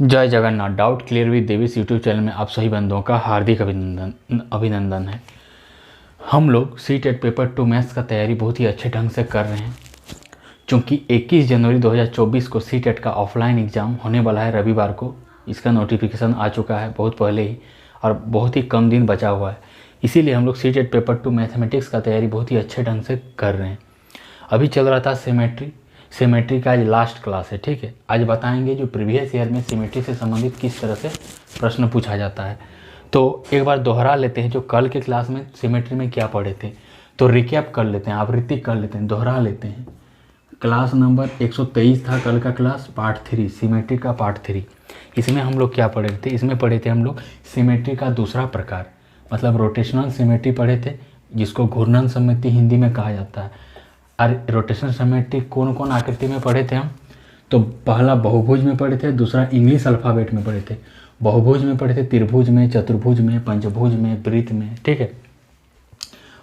जय Jagannath. Doubt clear with Devi's YouTube channel में आप सभी बंधुओं का हार्दिक अभिनंदन है। हम लोग सी-टेट पेपर 2 मैथ्स का तैयारी बहुत ही अच्छे ढंग से कर रहे हैं। चूँकि 21 जनवरी 2024 को सी-टेट का ऑफलाइन एग्ज़ाम होने वाला है रविवार को। इसका नोटिफिकेशन आ चुका है बहुत पहले ही और बहुत ही कम दिन बचा हुआ है। इसीलिए हम लोग सी-टेट पेपर 2 मैथमेटिक्स का तैयारी बहुत ही अच्छे ढंग से कर रहे हैं। अभी चल रहा था सिमेट्री का आज लास्ट क्लास है, ठीक है। आज बताएंगे जो प्रीवियस ईयर में सिमेट्री से संबंधित किस तरह से प्रश्न पूछा जाता है। तो एक बार दोहरा लेते हैं जो कल के क्लास में सिमेट्री में क्या पढ़े थे, तो रिकैप कर लेते हैं, आवृत्ति कर लेते हैं, दोहरा लेते हैं। क्लास नंबर 123 था कल का क्लास, पार्ट 3 सिमेट्री का पार्ट 3। इसमें हम लोग क्या पढ़े थे? इसमें पढ़े थे हम लोग सिमेट्री का दूसरा प्रकार, मतलब रोटेशनल सिमेट्री पढ़े थे, जिसको घूर्णन सममिति हिंदी में कहा जाता है। और रोटेशनल सिमेट्री कौन कौन आकृति में पढ़े थे हम? तो पहला बहुभुज में पढ़े थे, दूसरा इंग्लिश अल्फ़ाबेट में पढ़े थे। बहुभुज में पढ़े थे त्रिभुज में, चतुर्भुज में, पंचभुज में, वृत्त में, ठीक है।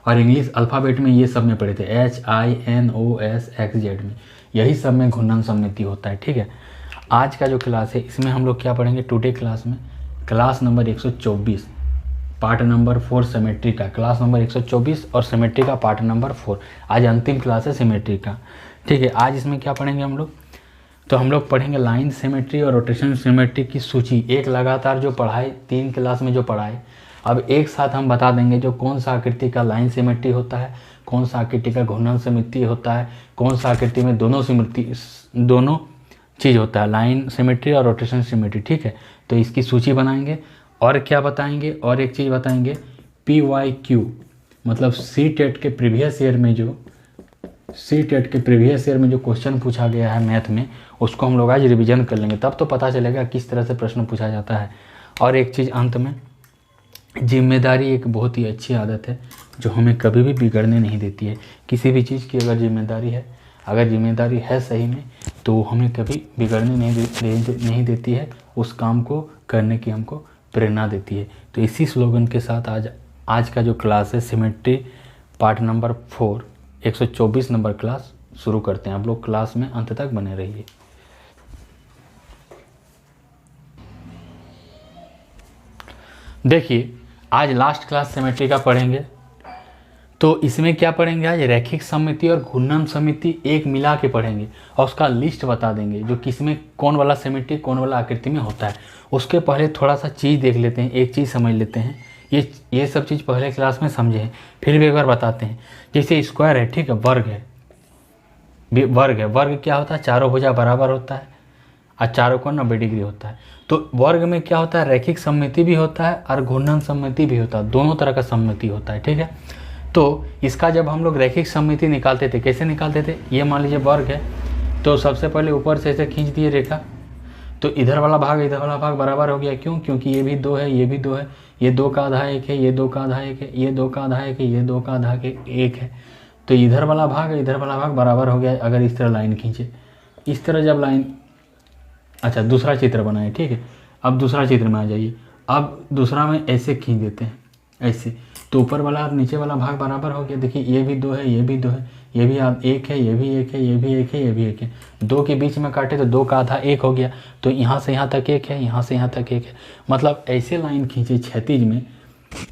और इंग्लिश अल्फ़ाबेट में ये सब में पढ़े थे HINOSXZ में, यही सब में घूर्णन सममिति होता है, ठीक है। आज का जो क्लास है इसमें हम लोग क्या पढ़ेंगे? टुडे क्लास में class number 124 part number 4 symmetry का, क्लास नंबर 124 और सिमेट्री का पार्ट नंबर 4। आज अंतिम क्लास है सिमेट्री का, ठीक है। आज इसमें क्या पढ़ेंगे हम लोग? तो हम लोग पढ़ेंगे लाइन सिमेट्री और रोटेशन सिमेट्री की सूची, एक लगातार जो पढ़ाए 3 क्लास में जो पढ़ाए, अब एक साथ हम बता देंगे जो कौन सा आकृति का लाइन सिमेट्री होता है, कौन सा आकृति का घूर्णन सिमेट्री होता है, कौन सा आकृति में दोनों चीज़ होता है, लाइन सिमेट्री और रोटेशन सिमेट्री, ठीक है। तो इसकी सूची बनाएंगे और क्या बताएंगे, और एक चीज़ बताएंगे PYQ, मतलब सी-टेट के प्रीवियस ईयर में जो क्वेश्चन पूछा गया है मैथ में, उसको हम लोग आज रिवीजन कर लेंगे, तब तो पता चलेगा किस तरह से प्रश्न पूछा जाता है। और एक चीज़ अंत में, जिम्मेदारी एक बहुत ही अच्छी आदत है जो हमें कभी भी बिगड़ने नहीं देती है। किसी भी चीज़ की अगर जिम्मेदारी है सही में, तो हमें कभी बिगड़ने नहीं देती है, उस काम को करने की हमको प्रेरणा देती है। तो इसी स्लोगन के साथ आज का जो क्लास है symmetry part number 4 124 number class शुरू करते हैं। आप लोग क्लास में अंत तक बने रहिए। देखिए आज लास्ट क्लास सिमेट्री का पढ़ेंगे, तो इसमें क्या पढ़ेंगे? आज रैखिक सममिति और घूर्णन सममिति एक मिला के पढ़ेंगे और उसका लिस्ट बता देंगे जो किसमें कौन वाला सिमेट्री कौन वाला आकृति में होता है। उसके पहले थोड़ा सा चीज़ देख लेते हैं, एक चीज़ समझ लेते हैं। ये सब चीज़ पहले क्लास में समझे हैं, फिर भी एक बार बताते हैं। जैसे स्क्वायर है, ठीक है, वर्ग है, वर्ग क्या होता है? चारों भुजा बराबर होता है और चारों कोण 90 डिग्री होता है। तो वर्ग में क्या होता है? रैखिक सममिति भी होता है और घूर्णन सममिति भी होता है, दोनों तरह का सममिति होता है, ठीक है। तो इसका जब हम लोग रैखिक सममिति निकालते थे, कैसे निकालते थे? ये मान लीजिए वर्ग है, तो सबसे पहले ऊपर से ऐसे खींच दिए रेखा, तो इधर वाला भाग बराबर हो गया। क्यों? क्योंकि ये भी 2 है, ये भी 2 है, ये 2 का आधा 1 है, ये 2 का आधा 1 है, ये 2 का आधा 1 है, ये 2 का आधा 1 है। तो इधर वाला भाग बराबर हो गया। अगर इस तरह लाइन खींचे, इस तरह जब लाइन, अच्छा दूसरा चित्र बनाए, ठीक है। अब दूसरा चित्र में आ जाइए। अब दूसरा में ऐसे खींच देते हैं, ऐसे, तो ऊपर वाला और नीचे वाला भाग बराबर हो गया। देखिए ये भी 2 है, ये भी 2 है, ये भी 1 है, ये भी 1 है, ये भी 1 है, ये भी 1 है। 2 के बीच में काटे तो 2 का आधा 1 हो गया। तो यहाँ से यहाँ तक 1 है, यहाँ से यहाँ तक 1 है। मतलब ऐसे लाइन खींचे क्षैतिज में,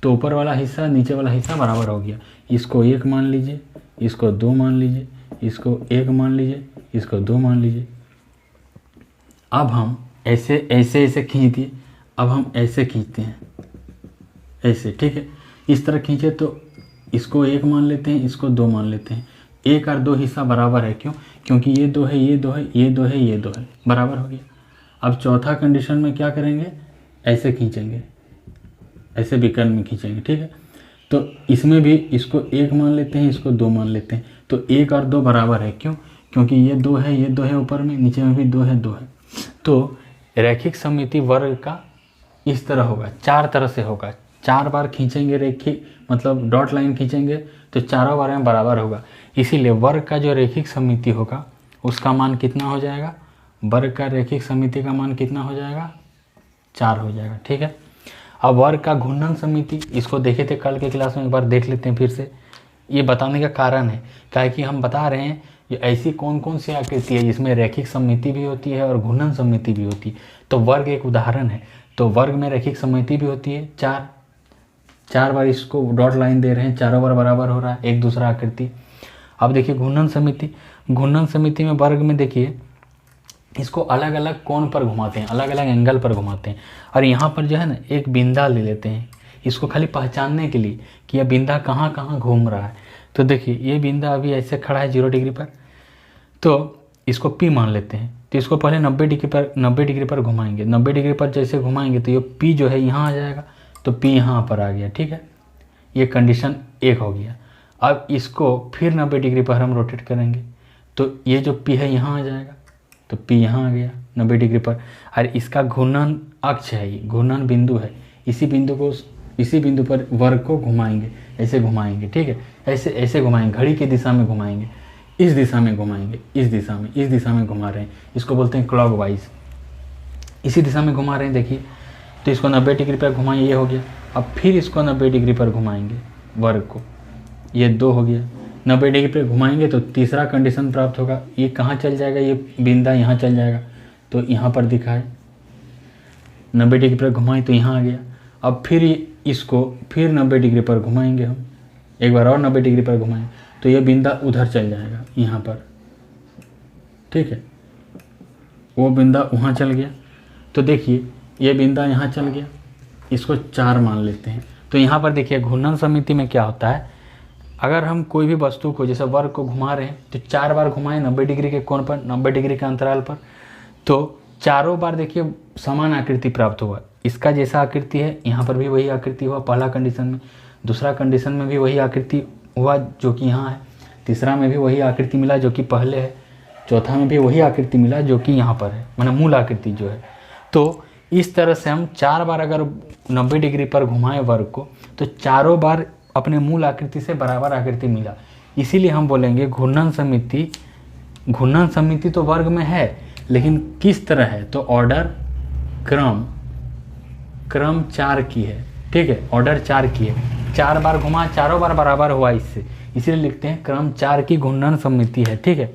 तो ऊपर वाला हिस्सा नीचे वाला हिस्सा बराबर हो गया। इसको 1 मान लीजिए, इसको 2 मान लीजिए, इसको 1 मान लीजिए, इसको 2 मान लीजिए। अब हम ऐसे खींच दिए। अब हम ऐसे खींचते हैं, ऐसे, ठीक है। इस तरह खींचे तो इसको 1 मान लेते हैं, इसको 2 मान लेते हैं। 1 और 2 हिस्सा बराबर है। क्यों? क्योंकि ये 2 है, ये 2 है, ये 2 है, ये 2 है, बराबर हो गया। अब चौथा कंडीशन में क्या करेंगे? ऐसे खींचेंगे, ऐसे विकर्ण में खींचेंगे, ठीक है। तो इसमें भी इसको 1 मान लेते हैं, इसको 2 मान लेते हैं। तो 1 और 2 बराबर है। क्यों? क्योंकि ये 2 है, ये 2 है, ऊपर में, नीचे में भी 2 है, 2 है। तो रैखिक सममिति वर्ग का इस तरह होगा, 4 तरह से होगा। 4 बार खींचेंगे रेखिक, मतलब डॉट लाइन खींचेंगे तो चारों बार में बराबर होगा। इसीलिए वर्ग का जो रैखिक सममिति होगा उसका मान कितना हो जाएगा? वर्ग का रैखिक सममिति का मान कितना हो जाएगा? 4 हो जाएगा, ठीक है। अब वर्ग का घूर्णन सममिति, इसको देखे थे कल के क्लास में, एक बार देख लेते हैं फिर से। ये बताने का कारण है क्या है कि हम बता रहे हैं ये ऐसी कौन कौन सी आकृति है जिसमें रैखिक सममिति भी होती है और घूर्णन सममिति भी होती है। तो वर्ग एक उदाहरण है। तो वर्ग में रैखिक सममिति भी होती है, चार बार इसको डॉट लाइन दे रहे हैं, चारों बार बराबर हो रहा है एक दूसरा आकृति। अब देखिए घूर्णन सममिति, घूर्णन सममिति में वर्ग में देखिए इसको अलग अलग कोण पर घुमाते हैं, अलग अलग एंगल पर घुमाते हैं, और यहाँ पर जो है ना एक बिंदा ले लेते हैं इसको खाली पहचानने के लिए कि यह बिंदा कहाँ कहाँ घूम रहा है। तो देखिए ये बिंदा अभी ऐसे खड़ा है 0 डिग्री पर, तो इसको P मान लेते हैं। तो इसको पहले 90 डिग्री पर घुमाएंगे। 90 डिग्री पर जैसे घुमाएंगे तो ये P जो है यहाँ आ जाएगा, तो P यहाँ पर आ गया, ठीक है। ये कंडीशन 1 हो गया। अब इसको फिर 90 डिग्री पर हम रोटेट करेंगे तो ये जो P है यहाँ आ जाएगा, तो P यहाँ आ गया 90 डिग्री पर। और इसका घूर्णन अक्ष है, ये घूर्णन बिंदु है। इसी बिंदु पर वर्ग को घुमाएंगे, ऐसे घुमाएंगे, ठीक है। ऐसे ऐसे घुमाएंगे, घड़ी की दिशा में घुमाएंगे, इस दिशा में घुमाएंगे, इस दिशा में घुमा रहे हैं, इसको बोलते हैं क्लॉकवाइज। इसी दिशा में घुमा रहे हैं देखिए। तो इसको 90 डिग्री पर घुमाएं, ये हो गया। अब फिर इसको 90 डिग्री पर घुमाएंगे वर्ग को, ये 2 हो गया। 90 डिग्री पर घुमाएंगे तो तीसरा कंडीशन प्राप्त होगा। ये कहाँ चल जाएगा, ये बिंदा यहाँ चल जाएगा, तो यहाँ पर दिखा है 90 डिग्री पर घुमाएं तो यहाँ आ गया। अब फिर इसको फिर 90 डिग्री पर घुमाएंगे हम, एक बार और 90 डिग्री पर घुमाएं तो ये बिंदा उधर चल जाएगा यहाँ पर, ठीक है। वो बिंदा वहाँ चल गया। तो देखिए ये बिंदा यहाँ चल गया, इसको 4 मान लेते हैं। तो यहाँ पर देखिए घूर्णन सममिति में क्या होता है, अगर हम कोई भी वस्तु को जैसे वर्ग को घुमा रहे हैं तो 4 बार घुमाएं 90 डिग्री के कोण पर, 90 डिग्री के अंतराल पर, तो चारों बार देखिए समान आकृति प्राप्त हुआ। इसका जैसा आकृति है यहाँ पर भी वही आकृति हुआ पहला कंडीशन में, दूसरा कंडीशन में भी वही आकृति हुआ जो कि यहाँ है, तीसरा में भी वही आकृति मिला जो कि पहले है, चौथा में भी वही आकृति मिला जो कि यहाँ पर है, माने मूल आकृति जो है। तो इस तरह से हम 4 बार अगर 90 डिग्री पर घुमाएं वर्ग को तो चारों बार अपने मूल आकृति से बराबर आकृति मिला। इसीलिए हम बोलेंगे घूर्णन सममिति तो वर्ग में है, लेकिन किस तरह है, तो ऑर्डर क्रम 4 की है, ठीक है। ऑर्डर 4 की है, 4 बार घुमा, चारों बार बराबर हुआ इससे, इसीलिए लिखते हैं क्रम 4 की घूर्णन सममिति है, ठीक है।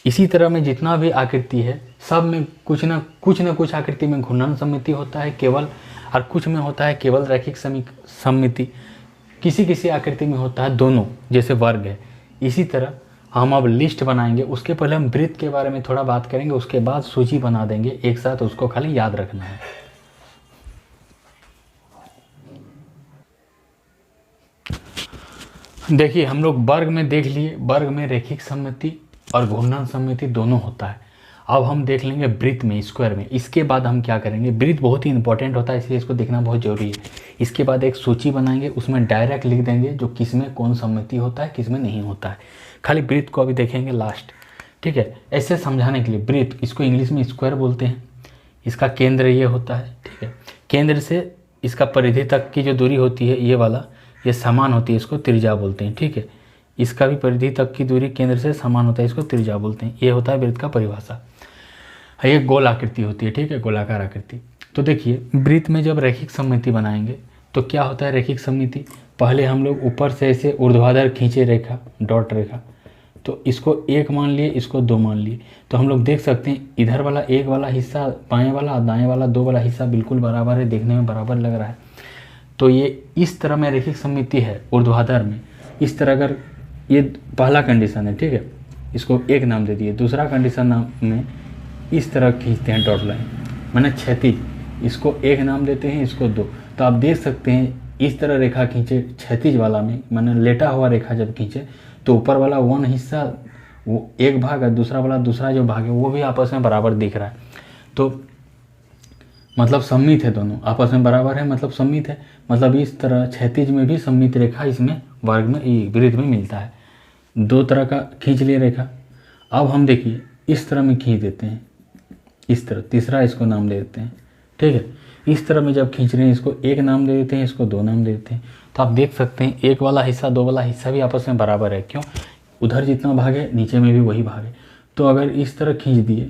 इसी तरह में जितना भी आकृति है सब में कुछ न कुछ आकृति में घूर्णन सममिति होता है केवल, और कुछ में होता है केवल रैखिक सममिति, किसी आकृति में होता है दोनों, जैसे वर्ग है। इसी तरह हम अब लिस्ट बनाएंगे, उसके पहले हम वृत्त के बारे में थोड़ा बात करेंगे, उसके बाद सूची बना देंगे एक साथ, उसको खाली याद रखना है। देखिए हम लोग वर्ग में देख लिए, वर्ग में रैखिक सममिति और घूर्णन सममिति दोनों होता है। अब हम देख लेंगे वृत्त में, स्क्वायर में। इसके बाद हम क्या करेंगे, वृत्त बहुत ही इंपॉर्टेंट होता है इसलिए इसको देखना बहुत जरूरी है। इसके बाद एक सूची बनाएंगे, उसमें डायरेक्ट लिख देंगे जो किस में कौन सममिति होता है, किस में नहीं होता है। खाली वृत्त को अभी देखेंगे लास्ट, ठीक है। ऐसे समझाने के लिए वृत्त, इसको इंग्लिश में स्क्वायर बोलते हैं। इसका केंद्र ये होता है, ठीक है। केंद्र से इसका परिधि तक की जो दूरी होती है ये वाला, ये समान होती है, इसको त्रिज्या बोलते हैं, ठीक है। इसका भी परिधि तक की दूरी केंद्र से समान होता है, इसको त्रिज्या बोलते हैं। ये होता है वृत्त का परिभाषा। ये गोल आकृति होती है, ठीक है, गोलाकार आकृति। तो देखिए वृत्त में जब रैखिक सममिति बनाएंगे तो क्या होता है रैखिक सममिति, पहले हम लोग ऊपर से ऐसे ऊर्ध्वाधर खींचे रेखा, डॉट रेखा, तो इसको 1 मान लिए, इसको 2 मान लिए। तो हम लोग देख सकते हैं इधर वाला 1 वाला हिस्सा बाएं वाला, दाएं वाला 2 वाला हिस्सा बिल्कुल बराबर है, देखने में बराबर लग रहा है। तो ये इस तरह में रैखिक सममिति है ऊर्ध्वाधर में। इस तरह अगर ये पहला कंडीशन है, ठीक है, इसको 1 नाम दे दिए। दूसरा कंडीशन नाम में इस तरह खींचते हैं डॉट लाइन, माने क्षैतिज, इसको 1 नाम देते हैं, इसको 2। तो आप देख सकते हैं इस तरह रेखा खींचे क्षैतिज वाला में, माने लेटा हुआ रेखा जब खींचे तो ऊपर वाला 1 हिस्सा वो 1 भाग है, दूसरा वाला दूसरा जो भाग है वो भी आपस में बराबर दिख रहा है। तो मतलब सममित है, दोनों आपस में बराबर है, मतलब सममित है। मतलब इस तरह क्षैतिज में भी सममित रेखा इसमें वर्ग में वृत्त में मिलता है। 2 तरह का खींच लिए रेखा। अब हम देखिए इस तरह में खींच देते हैं, इस तरह, तीसरा इसको नाम दे देते हैं, ठीक है। इस तरह में जब खींच रहे हैं इसको 1 नाम दे देते हैं, इसको 2 नाम दे देते हैं। तो आप देख सकते हैं 1 वाला हिस्सा 2 वाला हिस्सा भी आपस में बराबर है। क्यों, उधर जितना भाग है नीचे में भी वही भाग है। तो अगर इस तरह खींच दिए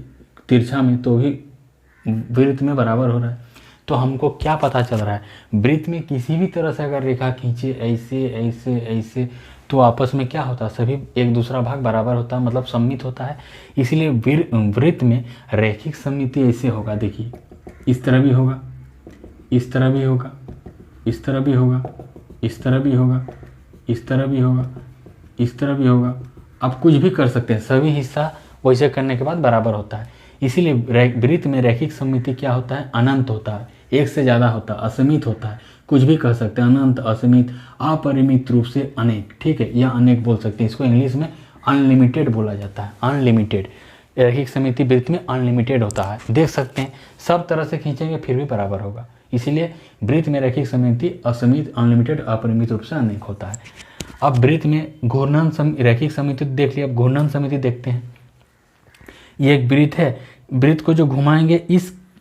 तिरछा में तो भी वृत्त में बराबर हो रहा है। तो हमको क्या पता चल रहा है, वृत्त में किसी भी तरह से अगर रेखा खींचे ऐसे ऐसे ऐसे तो आपस में क्या होता है, सभी एक दूसरा भाग बराबर होता है, मतलब सममित होता है। इसीलिए वृत्त में रैखिक सममिति ऐसे होगा, देखिए इस तरह भी होगा, इस तरह भी होगा, इस तरह भी होगा, इस तरह भी होगा, इस तरह भी होगा, इस तरह भी होगा। आप कुछ भी कर सकते हैं, सभी हिस्सा वैसे करने के बाद बराबर होता है। इसीलिए वृत्त में रैखिक सममिति क्या होता है, अनंत होता है, एक से ज़्यादा होता है, असीमित होता है, कुछ भी कर सकते हैं, अनंत, असीमित, अपरिमित रूप से अनेक, ठीक है, या अनेक बोल सकते हैं। इसको इंग्लिश में अनलिमिटेड बोला जाता है, अनलिमिटेड। रैखिक सममिति वृत्त में अनलिमिटेड होता है, देख सकते हैं, सब तरह से खींचेंगे फिर भी बराबर होगा। इसीलिए वृत्त में रैखिक सममिति असीमित, अनलिमिटेड, अपरिमित रूप से अनेक होता है। अब वृत्त में घूर्णन रैखिक सममिति देख लिया, अब घूर्णन सममिति देखते हैं। ये एक वृत्त है, वृत्त को जो घुमाएंगे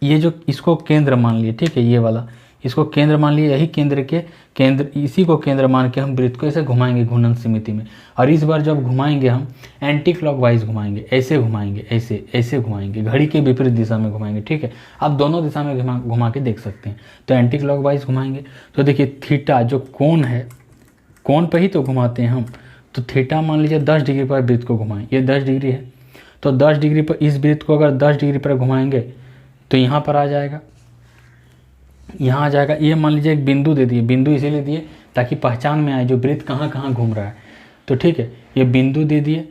ये जो इसको केंद्र मान लिए, ठीक है, ये वाला इसको केंद्र मान लिए, यही केंद्र के केंद्र, इसी को केंद्र मान के हम वृत्त को ऐसे घुमाएंगे घूर्णन सममिति में। और इस बार जब घुमाएंगे हम एंटी क्लॉकवाइज घुमाएंगे, ऐसे घुमाएंगे, ऐसे ऐसे घुमाएंगे, घड़ी के विपरीत दिशा में घुमाएंगे, ठीक है। आप दोनों दिशा में घुमा के देख सकते हैं। तो एंटी क्लॉकवाइज घुमाएंगे तो देखिए थीटा जो कोण है, कोण पर ही तो घुमाते हैं हम, तो थीटा मान लीजिए 10 डिग्री पर वृत्त को घुमाएं, ये 10 डिग्री है, तो 10 डिग्री पर इस वृत्त को अगर 10 डिग्री पर घुमाएंगे तो यहाँ पर आ जाएगा, यहाँ आ जाएगा। ये मान लीजिए एक बिंदु दे दिए, बिंदु इसीलिए दिए ताकि पहचान में आए जो वृत्त कहाँ कहाँ घूम रहा है, तो ठीक है, ये बिंदु दे दिए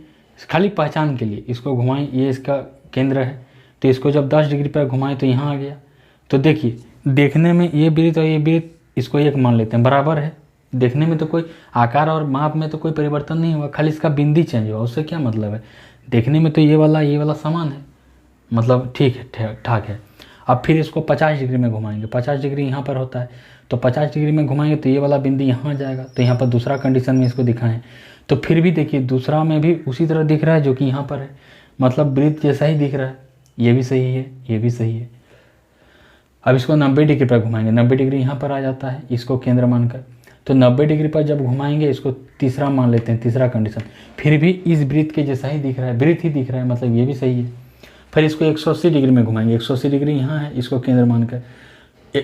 खाली पहचान के लिए। इसको घुमाएं, ये इसका केंद्र है, तो इसको जब 10 डिग्री पर घुमाएं तो यहाँ आ गया। तो देखिए देखने में ये वृत्त और ये वृत्त, इसको एक मान लेते हैं, बराबर है। देखने में तो कोई आकार और माप में तो कोई परिवर्तन नहीं हुआ, खाली इसका बिंदु चेंज हुआ, उससे क्या मतलब है। देखने में तो ये वाला समान है, मतलब ठीक है, ठाक है। अब फिर इसको 50 डिग्री में घुमाएंगे, 50 डिग्री यहाँ पर होता है, तो 50 डिग्री में घुमाएंगे तो ये वाला बिंदु यहाँ आ जाएगा। तो यहाँ पर दूसरा कंडीशन में इसको दिखाएं तो फिर भी देखिए दूसरा में भी उसी तरह दिख रहा है जो कि यहाँ पर है, मतलब वृत्त जैसा ही दिख रहा है, ये भी सही है, ये भी सही है। अब इसको 90 डिग्री पर घुमाएंगे, 90 डिग्री यहाँ पर आ जाता है इसको केंद्र मानकर। तो 90 डिग्री पर जब घुमाएंगे, इसको तीसरा मान लेते हैं, तीसरा कंडीशन, फिर भी इस वृत्त के जैसा ही दिख रहा है, वृत्त ही दिख रहा है, मतलब ये भी सही है। फिर इसको 180 डिग्री में घुमाएंगे, 180 डिग्री यहाँ है, इसको केंद्र मानकर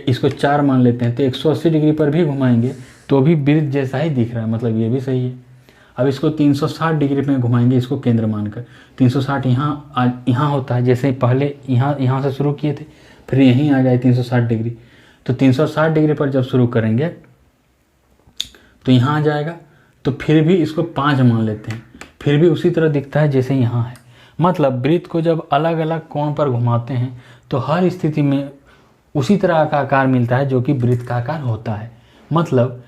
इसको 4 मान लेते हैं, तो 180 डिग्री पर भी घुमाएंगे तो भी वृत्त जैसा ही दिख रहा है, मतलब ये भी सही है। अब इसको 360 डिग्री में घुमाएंगे, इसको केंद्र मानकर, 360 यहाँ होता है, जैसे पहले यहाँ से शुरू किए थे, फिर यहीं आ जाए 360 डिग्री। तो 360 डिग्री पर जब शुरू करेंगे तो यहाँ आ जाएगा, तो फिर भी इसको 5 मान लेते हैं, फिर भी उसी तरह दिखता है जैसे यहाँ है। मतलब वृत्त को जब अलग अलग कोण पर घुमाते हैं तो हर स्थिति में उसी तरह का आकार मिलता है जो कि वृत्त का आकार होता है। मतलब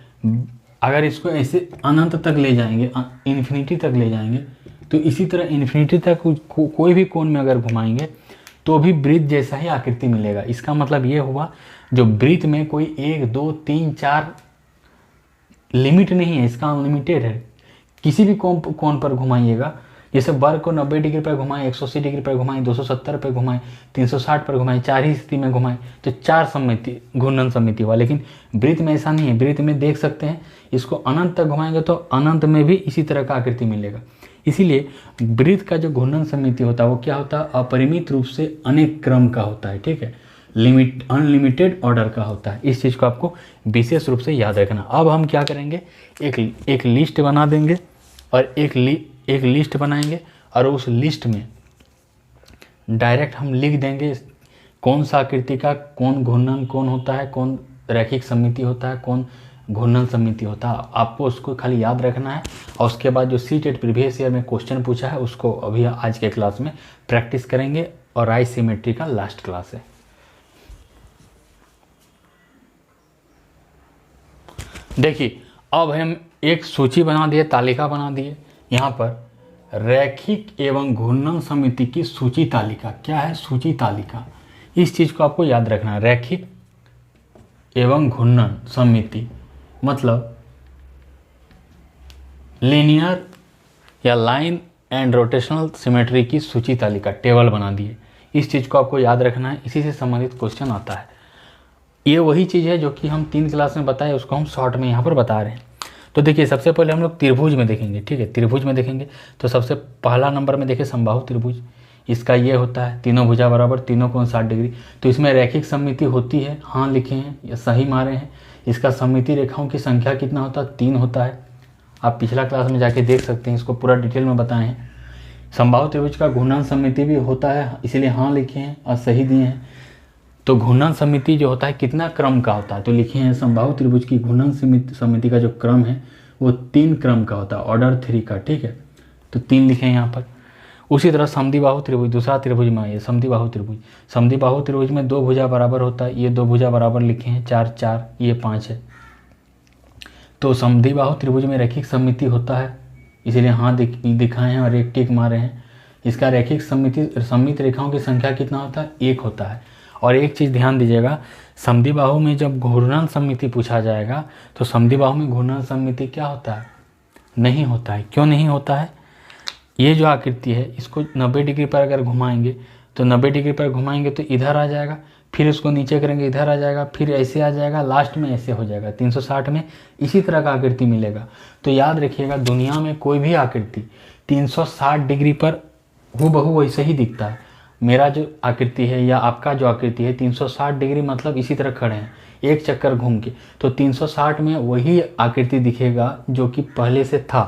अगर इसको ऐसे अनंत तक ले जाएंगे, इन्फिनिटी तक ले जाएंगे, तो इसी तरह इन्फिनिटी तक कोई भी कोण में अगर घुमाएंगे तो भी वृत्त जैसा ही आकृति मिलेगा। इसका मतलब ये हुआ जो वृत्त में कोई 1 2 3 4 लिमिट नहीं है, इसका अनलिमिटेड है। किसी भी कोण पर घुमाइएगा, जैसे वर्ग को 90 डिग्री पर घुमाएं, 180 डिग्री पर घुमाएं, 270 पर घुमाएं, 360 पर घुमाएं, 4 ही स्थिति में घुमाएं, तो 4 सममिति घूर्णन सममिति हुआ। लेकिन वृत्त में ऐसा नहीं है, वृत्त में देख सकते हैं इसको अनंत तक घुमाएंगे तो अनंत में भी इसी तरह का आकृति मिलेगा। इसीलिए वृत्त का जो घूर्णन सममिति होता है वो क्या होता है, अपरिमित रूप से अनेक क्रम का होता है, ठीक है, अनलिमिटेड ऑर्डर का होता है। इस चीज़ को आपको विशेष रूप से याद रखना। अब हम क्या करेंगे, एक लिस्ट बना देंगे और एक लिस्ट बनाएंगे और उस लिस्ट में डायरेक्ट हम लिख देंगे कौन सा आकृति का कौन घूर्णन कोण होता है, कौन रैखिक सममिति होता है, कौन घूर्णन सममिति होता है। आपको उसको खाली याद रखना है और उसके बाद जो सीटेट प्रीवियस ईयर में क्वेश्चन पूछा है उसको अभी आज के क्लास में प्रैक्टिस करेंगे और आई सिमेट्री का लास्ट क्लास है। देखिए अब हम एक सूची बना दिए, तालिका बना दिए, यहाँ पर रैखिक एवं घूर्णन सममिति की सूची तालिका। क्या है सूची तालिका, इस चीज़ को आपको याद रखना है। रैखिक एवं घूर्णन सममिति मतलब लीनियर या लाइन एंड रोटेशनल सिमेट्री की सूची तालिका, टेबल बना दिए। इस चीज़ को आपको याद रखना है, इसी से संबंधित क्वेश्चन आता है। ये वही चीज़ है जो कि हम 3 क्लास में बताए, उसको हम शॉर्ट में यहाँ पर बता रहे हैं। तो देखिए सबसे पहले हम लोग त्रिभुज में देखेंगे, ठीक है, त्रिभुज में देखेंगे तो सबसे पहला नंबर में देखिए समबाहु त्रिभुज। इसका ये होता है तीनों भुजा बराबर, तीनों कोण 60 डिग्री। तो इसमें रैखिक सममिति होती है, हाँ लिखे हैं या सही मारे हैं। इसका सममिति रेखाओं की संख्या कितना होता है, 3 होता है। आप पिछला क्लास में जाके देख सकते हैं, इसको पूरा डिटेल में बताए हैं। समबाहु त्रिभुज का घूर्णन सममिति भी होता है, इसीलिए हाँ लिखे हैं और सही दिए हैं। तो घूर्णन सममिति जो होता है कितना क्रम का होता है, तो लिखे हैं समबाहु त्रिभुज की घूर्णन सममिति का जो क्रम है वो 3 क्रम का होता है, ऑर्डर 3 का, ठीक है। तो 3 लिखे हैं यहाँ पर। उसी तरह समद्विबाहु त्रिभुज, दूसरा त्रिभुज में आइए, समद्विबाहु त्रिभुज। समद्विबाहु त्रिभुज में 2 भुजा बराबर होता है, ये 2 भुजा बराबर लिखे हैं, 4 4, ये 5 है। तो समद्विबाहु त्रिभुज में रैखिक सममिति होता है, इसीलिए हाँ दिखाए हैं और एक टिक मारे हैं। इसका रैखिक सममित रेखाओं की संख्या कितना होता है, 1 होता है। और एक चीज़ ध्यान दीजिएगा, समद्विबाहु में जब घूर्णन सममिति पूछा जाएगा तो समद्विबाहु में घूर्णन सममिति क्या होता है, नहीं होता है। क्यों नहीं होता है, ये जो आकृति है इसको 90 डिग्री पर अगर घुमाएंगे तो 90 डिग्री पर घुमाएंगे तो इधर आ जाएगा, फिर इसको नीचे करेंगे इधर आ जाएगा, फिर ऐसे आ जाएगा, लास्ट में ऐसे हो जाएगा। 360 में इसी तरह का आकृति मिलेगा। तो याद रखिएगा, दुनिया में कोई भी आकृति 360 डिग्री पर हूबहू वैसे ही दिखता है। मेरा जो आकृति है या आपका जो आकृति है 360 डिग्री मतलब इसी तरह खड़े हैं एक चक्कर घूम के, तो 360 में वही आकृति दिखेगा जो कि पहले से था।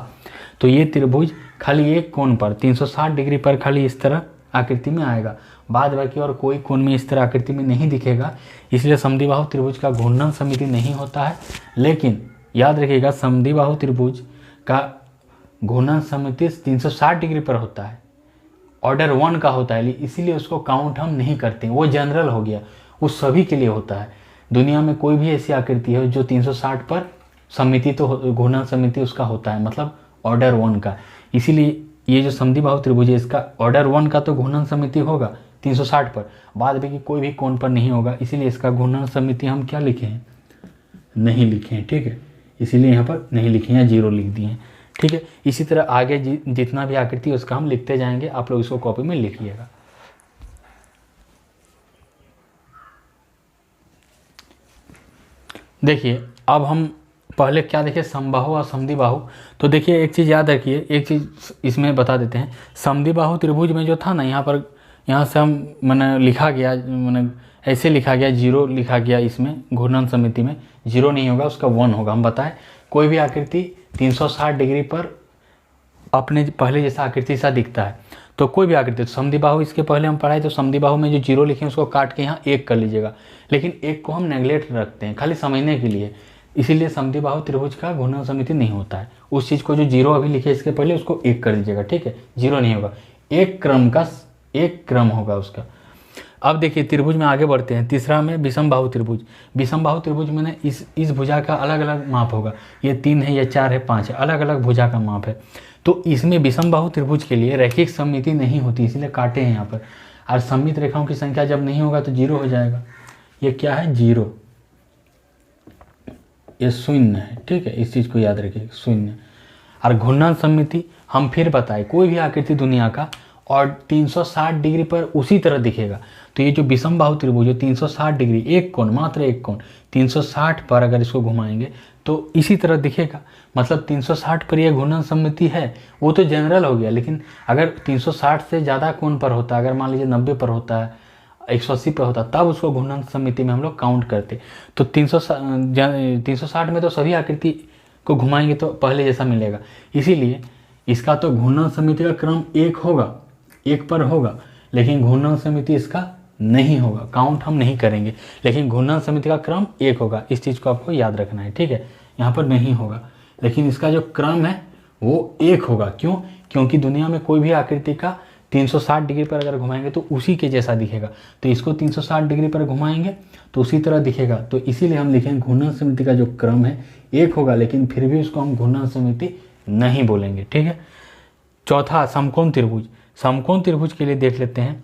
तो ये त्रिभुज खाली एक कोण पर 360 डिग्री पर खाली इस तरह आकृति में आएगा, बाद बाकी और कोई कोण में इस तरह आकृति में नहीं दिखेगा। इसलिए समद्विबाहु त्रिभुज का घूर्णन सममिति नहीं होता है। लेकिन याद रखिएगा, समद्विबाहु त्रिभुज का घूर्णन सममिति 360 डिग्री पर होता है, ऑर्डर 1 का होता है, इसीलिए उसको काउंट हम नहीं करते, वो जनरल हो गया, वो सभी के लिए होता है। दुनिया में कोई भी ऐसी आकृति है जो 360 पर सममिति तो घूर्णन सममिति उसका होता है, मतलब ऑर्डर 1 का। इसीलिए ये जो समद्विबाहु त्रिभुज है इसका ऑर्डर 1 का तो घूर्णन सममिति होगा 360 पर, बाद में कि कोई भी कोण पर नहीं होगा, इसीलिए इसका घूर्णन सममिति हम क्या लिखे हैं, नहीं लिखे हैं, ठीक है। इसीलिए यहाँ पर नहीं लिखे हैं, 0 लिख दिए हैं, ठीक है। इसी तरह आगे जितना भी आकृति है उसका हम लिखते जाएंगे, आप लोग इसको कॉपी में लिखिएगा। देखिए अब हम पहले क्या देखें, समबाहु और समद्विबाहु। तो देखिए एक चीज़ याद रखिए, एक चीज़ इसमें बता देते हैं। समद्विबाहु त्रिभुज में जो था ना, यहाँ से हम मैंने लिखा गया, मैंने ऐसे लिखा गया, 0 लिखा गया, इसमें घूर्णन सममिति में 0 नहीं होगा, उसका 1 होगा। हम बताएं कोई भी आकृति 360 डिग्री पर अपने पहले जैसा आकृति सा दिखता है, तो कोई भी आकृति, समद्विबाहु इसके पहले हम पढ़ाए, तो समद्विबाहु में जो 0 लिखे उसको काट के यहाँ 1 कर लीजिएगा। लेकिन 1 को हम नेगलेक्ट रखते हैं खाली समझने के लिए, इसीलिए समद्विबाहु त्रिभुज का घूर्णन सममिति नहीं होता है। उस चीज़ को जो 0 अभी लिखे इसके पहले उसको 1 कर दीजिएगा, ठीक है। 0 नहीं होगा, एक क्रम होगा उसका। अब देखिए त्रिभुज में आगे बढ़ते हैं। तीसरा में विषमबाहु त्रिभुज। विषमबाहु त्रिभुज में ना इस भुजा का अलग अलग माप होगा, ये 3 है, ये 4 है, 5 है, अलग अलग भुजा का माप है। तो इसमें विषमबाहु त्रिभुज के लिए रैखिक सममिति नहीं होती, इसलिए काटे हैं यहाँ पर। और सममित रेखाओं की संख्या जब नहीं होगा तो 0 हो जाएगा। ये क्या है, 0, ये शून्य है, ठीक है। इस चीज़ को याद रखिए, शून्य। और घूर्णन सममिति हम फिर बताए, कोई भी आकृति दुनिया का और 360 डिग्री पर उसी तरह दिखेगा। तो ये जो विषमबाहु त्रिभुज है 360 डिग्री, एक कोण, मात्र एक कोण 360 पर अगर इसको घुमाएंगे तो इसी तरह दिखेगा। मतलब 360 पर ये घूर्णन सममिति है, वो तो जनरल हो गया। लेकिन अगर 360 से ज़्यादा कोण पर होता, अगर मान लीजिए 90 पर होता है, 180 पर होता, तब उसको घूर्णन सममिति में हम लोग काउंट करते। तो 360 में तो सभी आकृति को घुमाएंगे तो पहले जैसा मिलेगा, इसीलिए इसका तो घूर्णन सममिति का क्रम 1 होगा, 1 पर होगा। लेकिन घूर्णन सममिति इसका नहीं होगा, काउंट हम नहीं करेंगे। लेकिन घूर्णन सममिति का क्रम 1 होगा, इस चीज़ को आपको याद रखना है, ठीक है। यहाँ पर नहीं होगा, लेकिन इसका जो क्रम है वो 1 होगा। क्यों? क्योंकि दुनिया में कोई भी आकृति का 360 डिग्री पर अगर घुमाएंगे तो उसी के जैसा दिखेगा। तो इसको 360 डिग्री पर घुमाएंगे तो उसी तरह दिखेगा। तो इसीलिए हम लिखेंगे घूर्णन सममिति का जो क्रम है 1 होगा, लेकिन फिर भी उसको हम घूर्णन सममिति नहीं बोलेंगे, ठीक है। चौथा, समकोण त्रिभुज। समकोण त्रिभुज के लिए देख लेते हैं।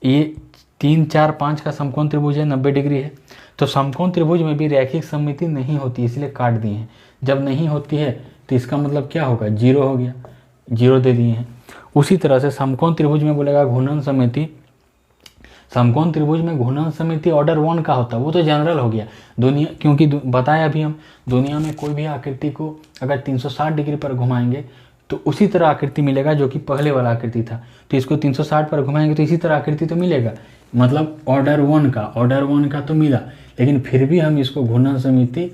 ये 3, 4, 5 का समकोण त्रिभुज है, 90 डिग्री है। तो समकोण त्रिभुज में भी रैखिक सममिति नहीं होती, इसलिए काट दिए हैं। जब नहीं होती है तो इसका मतलब क्या होगा, 0 हो गया, 0 दे दिए हैं। उसी तरह से समकोण त्रिभुज में बोलेगा घूर्णन सममिति। समकोण त्रिभुज में घूर्णन सममिति ऑर्डर 1 का होता है, वो तो जनरल हो गया दुनिया, क्योंकि बताया अभी हम, दुनिया में कोई भी आकृति को अगर 360 डिग्री पर घुमाएंगे तो उसी तरह आकृति मिलेगा जो कि पहले वाला आकृति था। तो इसको 360 पर घुमाएंगे तो इसी तरह आकृति तो मिलेगा, मतलब ऑर्डर 1 का तो मिला। लेकिन फिर भी हम इसको घूर्णन सममिति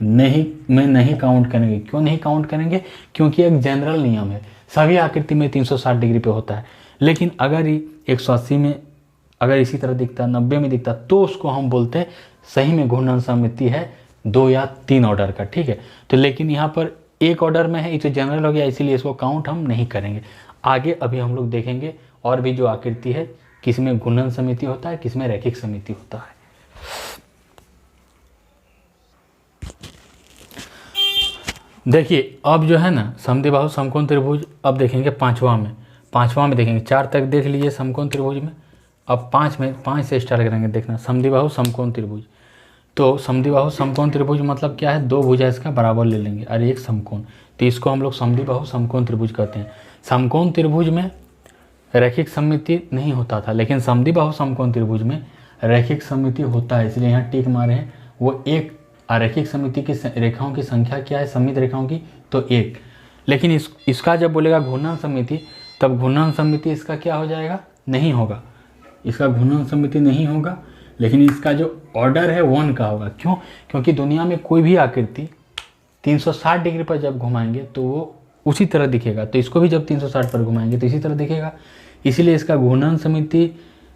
नहीं काउंट करेंगे। क्यों नहीं काउंट करेंगे? क्योंकि एक जनरल नियम है, सभी आकृति में 360 डिग्री पे होता है। लेकिन अगर ये 180 में अगर इसी तरह दिखता, 90 में दिखता, तो उसको हम बोलते हैं सही में घूर्णन सममिति है 2 या 3 ऑर्डर का, ठीक है। तो लेकिन यहाँ पर एक ऑर्डर में है, ये तो जनरल हो गया, इसीलिए इसको काउंट हम नहीं करेंगे। आगे अभी हम लोग देखेंगे और भी जो आकृति है, किसमें घूर्णन सममिति होता है, किसमें रैखिक सममिति होता है। देखिए अब जो है ना समद्विबाहु समकोण त्रिभुज, अब देखेंगे पांचवा में देखेंगे। 4 तक देख लीजिए समकोण त्रिभुज में, अब 5 से स्टार्ट करेंगे देखना। समद्विबाहु समकोण त्रिभुज, तो समद्विबाहु समकोण त्रिभुज मतलब क्या है, 2 भुजा इसका बराबर ले लेंगे और एक समकोण, तो इसको हम लोग समद्विबाहु समकोण त्रिभुज कहते हैं। समकोण त्रिभुज में रैखिक सममिति नहीं होता था, लेकिन समद्विबाहु समकोण त्रिभुज में रैखिक सममिति होता है, इसलिए यहाँ टिक मारे हैं। वो एक रैखिक सममिति की रेखाओं की संख्या क्या है, सममित रेखाओं की, तो 1। लेकिन इसका जब बोलेगा घूर्णन सममिति, तब घूर्णन सममिति इसका क्या हो जाएगा, नहीं होगा, इसका घूर्णन सममिति नहीं होगा। लेकिन इसका जो ऑर्डर है 1 का होगा। क्यों? क्योंकि दुनिया में कोई भी आकृति 360 डिग्री पर जब घुमाएंगे तो वो उसी तरह दिखेगा, तो इसको भी जब 360 पर घुमाएंगे तो इसी तरह दिखेगा। इसीलिए इसका घूर्णन सममिति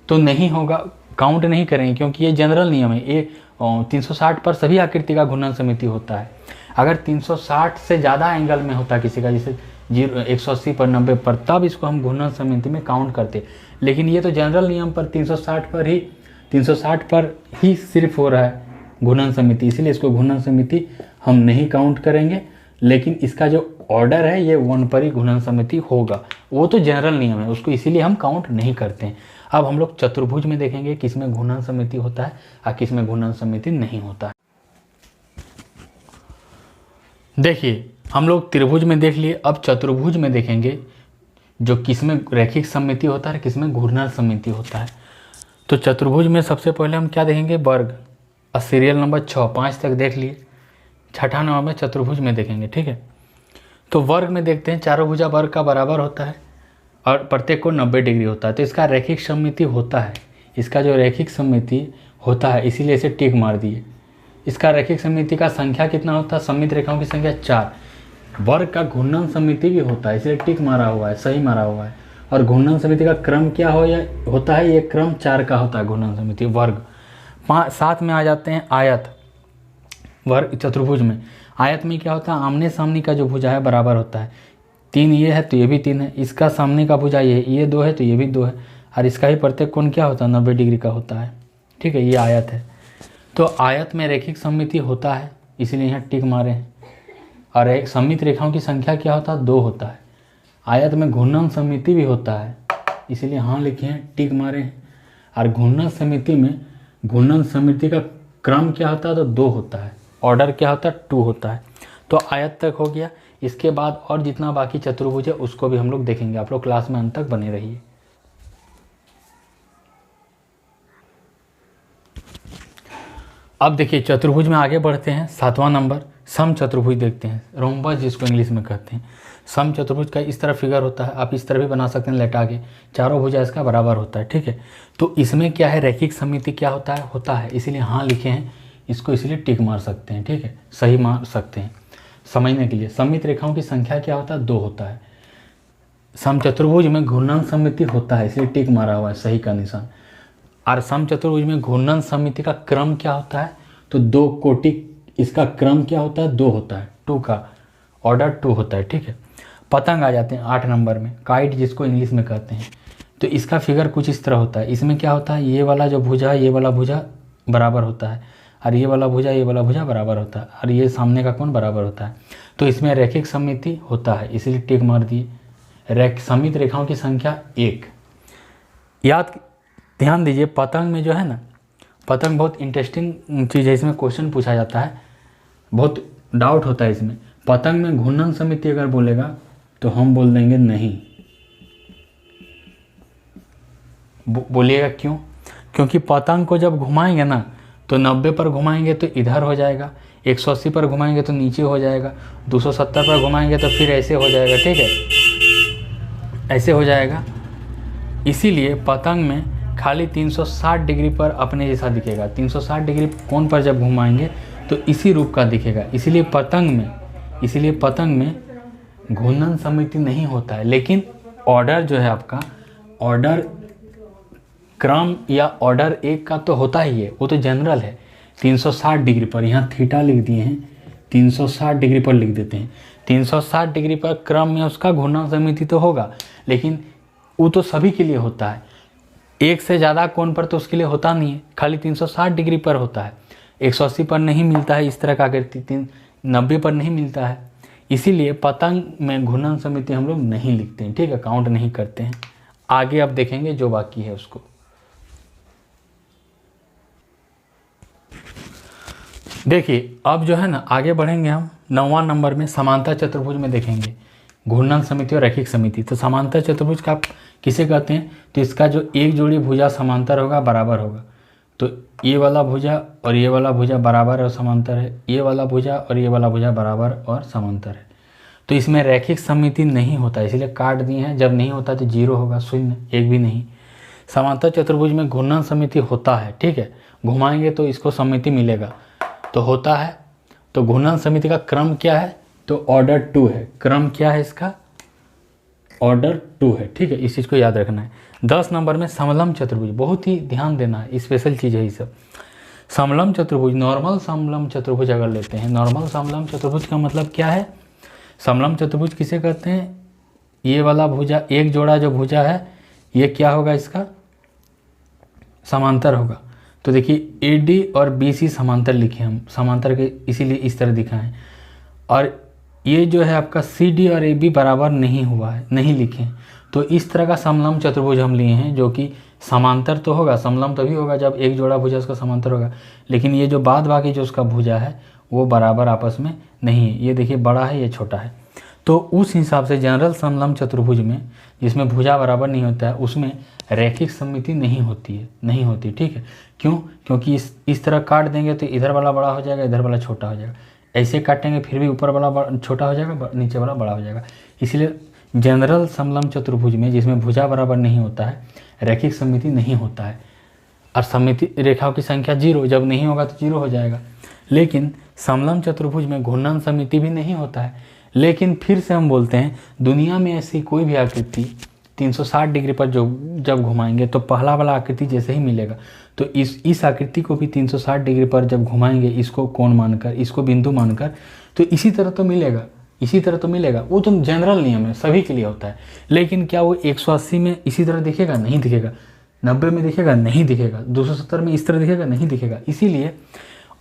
तो नहीं होगा, काउंट नहीं करेंगे, क्योंकि ये जनरल नियम है। ये 360 पर सभी आकृति का घूर्णन सममिति होता है। अगर 360 से ज़्यादा एंगल में होता किसी का, जैसे 180 पर, 90 पर, तब इसको हम घूर्णन सममिति में काउंट करते। लेकिन ये तो जनरल नियम पर 360 पर ही सिर्फ हो रहा है घूर्णन सममिति, इसीलिए इसको घूर्णन सममिति हम नहीं काउंट करेंगे। लेकिन इसका जो ऑर्डर है ये 1 पर ही घूर्णन सममिति होगा, वो तो जनरल नियम है, उसको इसीलिए हम काउंट नहीं करते हैं। अब हम लोग चतुर्भुज में देखेंगे किसमें घूर्णन सममिति होता है और किसमें घूर्णन सममिति नहीं होता है। देखिए हम लोग त्रिभुज में देख लिए, अब चतुर्भुज में देखेंगे जो किसमें रैखिक सममिति होता है, किसमें घूर्णन सममिति होता है। तो चतुर्भुज में सबसे पहले हम क्या देखेंगे, वर्ग। और सीरियल नंबर 6, 5 तक देख लिए, 6ठा नंबर में चतुर्भुज में देखेंगे, ठीक है। तो वर्ग में देखते हैं, चारों भुजा वर्ग का बराबर होता है और प्रत्येक को 90 डिग्री होता है, तो इसका रैखिक सममिति होता है। इसका जो रैखिक सममिति होता है, इसीलिए इसे टिक मार दिए। इसका रैखिक सममिति का संख्या कितना होता है, सममित रेखाओं की संख्या 4। वर्ग का घूर्णन सममिति भी होता है, इसलिए टिक मारा हुआ है, सही मारा हुआ है। और घूर्णन सममिति का क्रम क्या होता है, ये क्रम 4 का होता है घूर्णन सममिति वर्ग। 7 में आ जाते हैं आयत। वर्ग चतुर्भुज में आयत में क्या होता है, आमने सामने का जो भुजा है बराबर होता है। 3 ये है तो ये भी 3 है, इसका सामने का भुजा ये 2 है तो ये भी 2 है, और इसका ही प्रत्येक कोण क्या होता है, 90 डिग्री का होता है, ठीक है। ये आयत है, तो आयत में रैखिक सममिति होता है, इसीलिए यहाँ टिक मारे हैं। और एक सममित रेखाओं की संख्या क्या होता है, 2 होता है। आयत में घूर्णन सममिति भी होता है, इसीलिए हाँ लिखे हैं, टिक मारे हैं। और घूर्णन सममिति में घूर्णन सममिति का क्रम क्या होता है, तो 2 होता है, ऑर्डर क्या होता है, 2 होता है। तो आयत तक हो गया। इसके बाद और जितना बाकी चतुर्भुज है उसको भी हम लोग देखेंगे, आप लोग क्लास में अंत तक बने रहिए। अब देखिए चतुर्भुज में आगे बढ़ते हैं, 7वां नंबर सम चतुर्भुज देखते हैं, रोम्बस जिसको इंग्लिश में कहते हैं। सम चतुर्भुज का इस तरह फिगर होता है, आप इस तरह भी बना सकते हैं लेटा के, चारों भुजा इसका बराबर होता है, ठीक है। तो इसमें क्या है, रैखिक सममिति क्या होता है, इसीलिए हाँ लिखे हैं, इसको इसीलिए टिक मार सकते हैं, ठीक है, सही मार सकते हैं समझने के लिए। सममित रेखाओं की संख्या क्या होता है, 2 होता है। सम चतुर्भुज में घूर्णन सममिति होता है, इसलिए टिक मारा हुआ है, सही का निशान। और सम चतुर्भुज में घूर्णन सममिति का क्रम क्या होता है, तो 2 कोटि, इसका क्रम क्या होता है, 2 होता है, 2 का ऑर्डर 2 होता है, ठीक है। पतंग आ जाते हैं 8 नंबर में, काइट जिसको इंग्लिश में कहते हैं। तो इसका फिगर कुछ इस तरह होता है। इसमें क्या होता है, ये वाला जो भुजा है, ये वाला भुजा बराबर होता है, और ये वाला भुजा बराबर होता है, और ये सामने का कोण बराबर होता है। तो इसमें रैखिक सममिति होता है, इसलिए टिक मार दिए। सममित रेखाओं की संख्या 1। ध्यान दीजिए, पतंग में जो है ना, पतंग बहुत इंटरेस्टिंग चीज़ है, इसमें क्वेश्चन पूछा जाता है, बहुत डाउट होता है इसमें। पतंग में घूर्णन सममिति अगर बोलेगा तो हम बोल देंगे नहीं। बोलिएगा क्यों? क्योंकि पतंग को जब घुमाएंगे ना, तो 90 पर घुमाएंगे तो इधर हो जाएगा, 180 पर घुमाएंगे तो नीचे हो जाएगा, 270 पर घुमाएंगे तो फिर ऐसे हो जाएगा, ठीक है, ऐसे हो जाएगा। इसीलिए पतंग में खाली 360 डिग्री पर अपने जैसा दिखेगा। 360 डिग्री कोण पर जब घुमाएंगे तो इसी रूप का दिखेगा। इसीलिए पतंग में घूर्णन सममिति नहीं होता है। लेकिन ऑर्डर जो है आपका, ऑर्डर क्रम या ऑर्डर एक का तो होता ही है, वो तो जनरल है। 360 डिग्री पर, यहाँ थीटा लिख दिए हैं, 360 डिग्री पर लिख देते हैं। 360 डिग्री पर क्रम में उसका घूर्णन सममिति तो होगा, लेकिन वो तो सभी के लिए होता है। एक से ज़्यादा कोण पर तो उसके लिए होता नहीं है, खाली 360 डिग्री पर होता है। 180 पर नहीं मिलता है इस तरह का आकृति, 90 पर नहीं मिलता है। इसीलिए पतंग में घूर्णन सममिति हम लोग नहीं लिखते हैं, ठीक है, काउंट नहीं करते हैं। आगे अब देखेंगे जो बाकी है उसको। देखिए अब जो है ना, आगे बढ़ेंगे हम 9वां नंबर में समांतर चतुर्भुज में देखेंगे घूर्णन सममिति और रैखिक सममिति। तो समांतर चतुर्भुज का किसे कहते हैं? तो इसका जो एक जोड़ी भुजा समांतर होगा, बराबर होगा। तो ये वाला भुजा और ये वाला भुजा बराबर और समांतर है, ये वाला भुजा और ये वाला भुजा बराबर और समांतर है। तो इसमें रैखिक सममिति नहीं होता, इसलिए काट दिए हैं। जब नहीं होता तो 0 होगा, शून्य, एक भी नहीं। समांतर चतुर्भुज में घूर्णन सममिति होता है, ठीक है, घुमाएंगे तो इसको सममिति मिलेगा, तो होता है। तो घूर्णन सममिति का क्रम क्या है? तो ऑर्डर 2 है। क्रम क्या है इसका? ऑर्डर 2 है, ठीक है, इस चीज़ को याद रखना है। 10 नंबर में समलम चतुर्भुज, बहुत ही ध्यान देना है, स्पेशल चीज़ है ये सब। समलम चतुर्भुज, नॉर्मल समलम चतुर्भुज अगर लेते हैं, नॉर्मल समलम चतुर्भुज का मतलब क्या है? समलम चतुर्भुज किसे कहते हैं? ये वाला भुजा, एक जोड़ा जो भुजा है, ये क्या होगा इसका? समांतर होगा। तो देखिए AD और BC समांतर लिखे हम, समांतर के इसीलिए इस तरह दिखाएं। और ये जो है आपका CD और AB बराबर नहीं हुआ है, नहीं लिखे। तो इस तरह का समलम चतुर्भुज हम लिए हैं, जो कि समांतर तो होगा, समलम तभी होगा जब एक जोड़ा भुजा उसका समांतर होगा, लेकिन ये जो बाद बाकी जो उसका भुजा है वो बराबर आपस में नहीं है। ये देखिए बड़ा है, ये छोटा है। तो उस हिसाब से जनरल समलम चतुर्भुज में, जिसमें भुजा बराबर नहीं होता है, उसमें रैखिक सममिति नहीं होती, ठीक है। क्यों? क्योंकि इस तरह काट देंगे तो इधर वाला बड़ा हो जाएगा, इधर वाला छोटा हो जाएगा। ऐसे काटेंगे फिर भी ऊपर वाला छोटा हो जाएगा, नीचे वाला बड़ा हो जाएगा। इसलिए जनरल समलम चतुर्भुज में, जिसमें भुजा बराबर नहीं होता है, रैखिक सममिति नहीं होता है। और सममिति रेखाओं की संख्या 0, जब नहीं होगा तो 0 हो जाएगा। लेकिन समलम चतुर्भुज में घूर्णन सममिति भी नहीं होता है। लेकिन फिर से हम बोलते हैं, दुनिया में ऐसी कोई भी आकृति 360 डिग्री पर जब घुमाएंगे तो पहला वाला आकृति जैसे ही मिलेगा। तो इस आकृति को भी 360 डिग्री पर जब घुमाएंगे, इसको कोण मानकर, इसको बिंदु मानकर, तो इसी तरह तो मिलेगा। वो तो जनरल नियम है, सभी के लिए होता है। लेकिन क्या वो 180 में इसी तरह दिखेगा? नहीं दिखेगा। 90 में दिखेगा? नहीं दिखेगा। 270 में इस तरह दिखेगा? नहीं दिखेगा। इसीलिए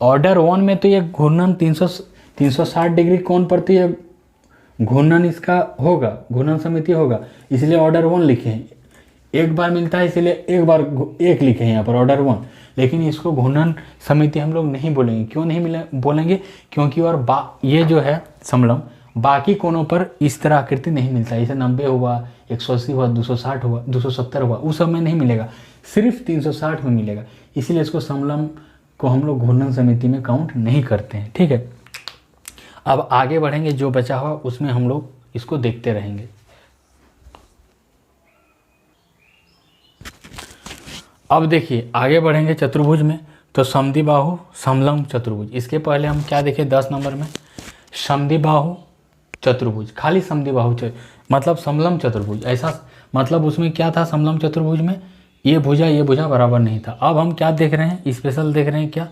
ऑर्डर 1 में तो ये घूर्णन 360 डिग्री कोण पर तो ये घूर्णन इसका होगा, घूर्णन सममिति होगा, इसलिए ऑर्डर 1 लिखे हैं। एक बार मिलता है इसलिए एक लिखे हैं यहाँ पर, ऑर्डर 1। लेकिन इसको घूर्णन सममिति हम लोग नहीं बोलेंगे। क्यों नहीं बोलेंगे? क्योंकि और ये जो है समलम, बाकी कोणों पर इस तरह आकृति नहीं मिलता। जैसे 90 हुआ, 180 हुआ, 260 हुआ, 270 हुआ, उस सब में नहीं मिलेगा, सिर्फ 360 में मिलेगा। इसीलिए इसको समलम को हम लोग घूर्णन समिति में काउंट नहीं करते हैं, ठीक है। अब आगे बढ़ेंगे, जो बचा हुआ उसमें हम लोग इसको देखते रहेंगे। अब देखिए आगे बढ़ेंगे चतुर्भुज में, तो समद्विबाहु समलम चतुर्भुज। इसके पहले हम क्या देखें 10 नंबर में, समद्विबाहु चतुर्भुज, खाली समद्विबाहु मतलब समलम चतुर्भुज। ऐसा मतलब उसमें क्या था, समलम चतुर्भुज में ये भुजा बराबर नहीं था। अब हम क्या देख रहे हैं, स्पेशल देख रहे हैं, क्या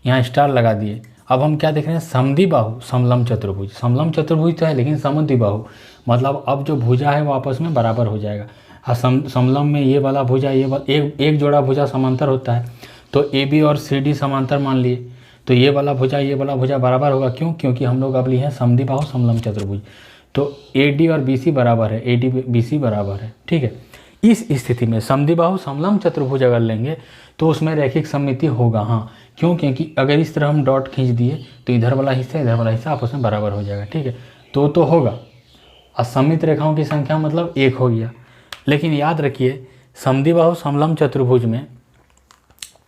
यहाँ स्टार लगा दिए। अब हम क्या देख रहे हैं, समद्विबाहु समलम चतुर्भुज। समलम चतुर्भुज तो है लेकिन समद्विबाहु मतलब अब जो भुजा है वो आपस में बराबर हो जाएगा। हाँ, समलम में ये वाला भुजा एक जोड़ा भुजा समांतर होता है, तो AB और CD समांतर मान लिए, तो ये वाला भुजा बराबर होगा। क्यों? क्योंकि हम लोग अब लिए हैं समद्विबाहु समलम चतुर्भुज, तो AD और BC बराबर है, AD BC बराबर है, ठीक है। इस स्थिति में समद्विबाहु समलम चतुर्भुज अगर लेंगे तो उसमें रैखिक सममिति होगा। हाँ, क्यों? क्योंकि अगर इस तरह हम डॉट खींच दिए तो इधर वाला हिस्सा आपस में बराबर हो जाएगा, ठीक है। तो होगा। असममित रेखाओं की संख्या मतलब 1 हो गया। लेकिन याद रखिए समद्विबाहु समलम चतुर्भुज में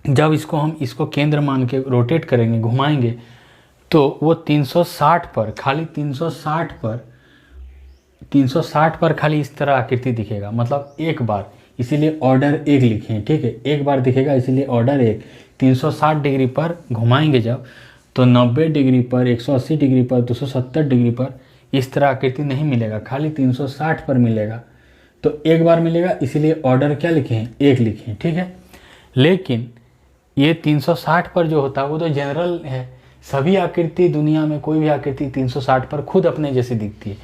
जब इसको केंद्र मान के रोटेट करेंगे, घुमाएंगे, तो वो 360 पर, खाली 360 पर खाली इस तरह आकृति दिखेगा, मतलब एक बार, इसीलिए ऑर्डर 1 लिखे हैं, ठीक है। एक बार दिखेगा इसीलिए ऑर्डर 1। 360 डिग्री पर घुमाएंगे जब, तो 90 डिग्री पर, 180 डिग्री पर, 270 डिग्री पर इस तरह आकृति नहीं मिलेगा, खाली 360 पर मिलेगा। तो एक बार मिलेगा, इसीलिए ऑर्डर क्या लिखे हैं, एक लिखे हैं, ठीक है। लेकिन ये 360 पर जो होता है वो तो जनरल है, सभी आकृति दुनिया में कोई भी आकृति 360 पर खुद अपने जैसे दिखती है।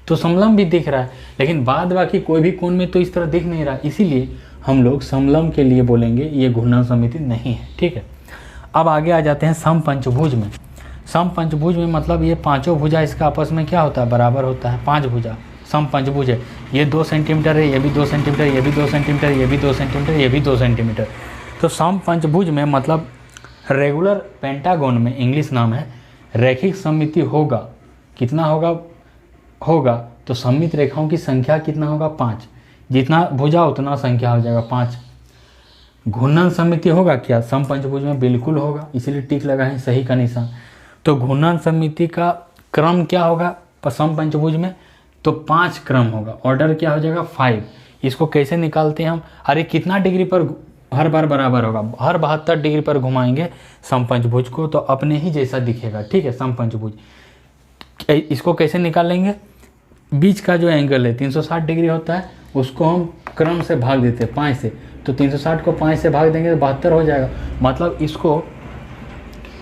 तो समलम भी दिख रहा है, लेकिन बाद बाकी कोई भी कोण में तो इस तरह दिख नहीं रहा, इसीलिए हम लोग समलम के लिए बोलेंगे ये घूर्णन सममिति नहीं है, ठीक है। अब आगे आ जाते हैं समपंचभुज में। समपंचभुज में मतलब ये पांचों भुजा इसका आपस में क्या होता है, बराबर होता है। 5 भुजा समपंचभुज है, ये 2 सेंटीमीटर है, ये भी 2 सेंटीमीटर, ये भी 2 सेंटीमीटर, ये भी 2 सेंटीमीटर, ये भी 2 सेंटीमीटर। तो समपंचभुज में मतलब रेगुलर पेंटागन में इंग्लिश नाम है, रैखिक सममिति होगा। कितना होगा तो सममित रेखाओं की संख्या कितना होगा, 5। जितना भुजा उतना संख्या हो जाएगा 5। घूर्णन सममिति होगा क्या, समपंचभुज में बिल्कुल होगा, इसीलिए टिक लगा है सही का निशान। तो घूर्णन सममिति का क्रम क्या होगा समपंचभुज में, तो 5 क्रम होगा, ऑर्डर क्या हो जाएगा 5। इसको कैसे निकालते हैं हम, अरे कितना डिग्री पर हर बार बराबर होगा, हर 72 डिग्री पर घुमाएंगे समपंचभुज को तो अपने ही जैसा दिखेगा, ठीक है। समपंचभुज इसको कैसे निकालेंगे, बीच का जो एंगल है 360 डिग्री होता है, उसको हम क्रम से भाग देते हैं 5 से, तो 360 को 5 से भाग देंगे तो 72 हो जाएगा। मतलब इसको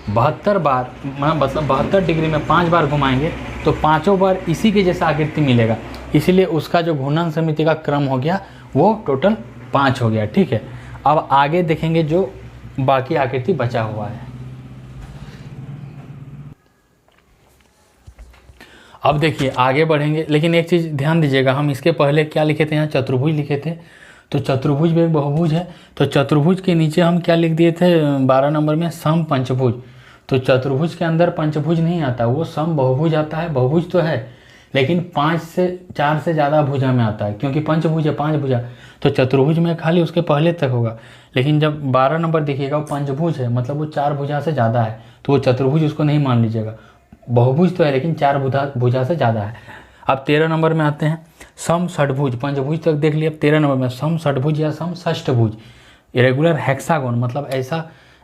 72 बार, मतलब 72 डिग्री में 5 बार घुमाएंगे तो 5 बार इसी के जैसा आकृति मिलेगा, इसीलिए उसका जो घूर्णन सममिति का क्रम हो गया वो टोटल 5 हो गया, ठीक है। अब आगे देखेंगे जो बाकी आकृति बचा हुआ है। अब देखिए आगे बढ़ेंगे, लेकिन एक चीज़ ध्यान दीजिएगा, हम इसके पहले क्या लिखे थे, यहाँ चतुर्भुज लिखे थे, तो चतुर्भुज भी एक बहुभुज है, तो चतुर्भुज के नीचे हम क्या लिख दिए थे 12 नंबर में, समपंचभुज। तो चतुर्भुज के अंदर पंचभुज नहीं आता, वो सम बहुभुज आता है, बहुभुज तो है लेकिन 5 से 4 से ज़्यादा भुजा में आता है, क्योंकि पंचभुज है 5 भुजा, तो चतुर्भुज में खाली उसके पहले तक होगा। लेकिन जब 12 नंबर देखिएगा वो पंचभुज है, मतलब वो 4 भुजा से ज़्यादा है, तो वो चतुर्भुज उसको नहीं मान लीजिएगा, बहुभुज तो है लेकिन 4 भुजा से ज़्यादा है। अब 13 नंबर में आते हैं सम षटभुज, पंचभुज तक देख लिया, अब 13 नंबर में सम षटभुज या सम षष्ठभुज, इरेगुलर हेक्सागोन, मतलब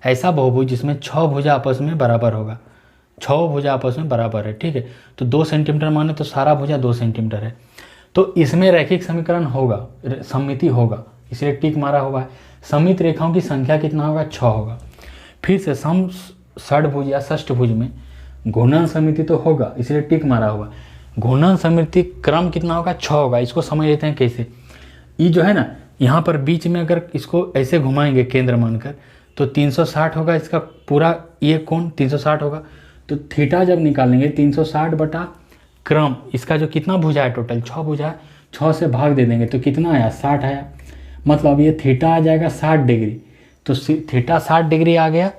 ऐसा बहुभुज जिसमें 6 भुजा आपस में बराबर होगा, 6 भुजा आपस में बराबर है, ठीक है। तो 2 सेंटीमीटर माने तो सारा भुजा 2 सेंटीमीटर है, तो इसमें रैखिक समीकरण होगा, सममिति होगा, इसलिए टिक मारा हुआ है। सममित रेखाओं की संख्या कितना होगा, 6 होगा। फिर से सम षटभुज या षष्ठभुज में घूर्णन सममिति तो होगा, इसलिए टिक मारा हुआ। घूर्णन सममिति क्रम कितना होगा, 6 होगा। इसको समझ लेते हैं कैसे, ये जो है ना यहाँ पर बीच में अगर इसको ऐसे घुमाएंगे केंद्र मानकर तो 360 होगा, इसका पूरा ये कोण 360 होगा। तो थीटा जब निकालेंगे 360 बटा क्रम, इसका जो कितना भुजा है टोटल 6 भुजा है, 6 से भाग दे देंगे तो कितना आया 60 आया, मतलब ये थीटा आ जाएगा 60 डिग्री। तो थीटा 60 डिग्री आ गया,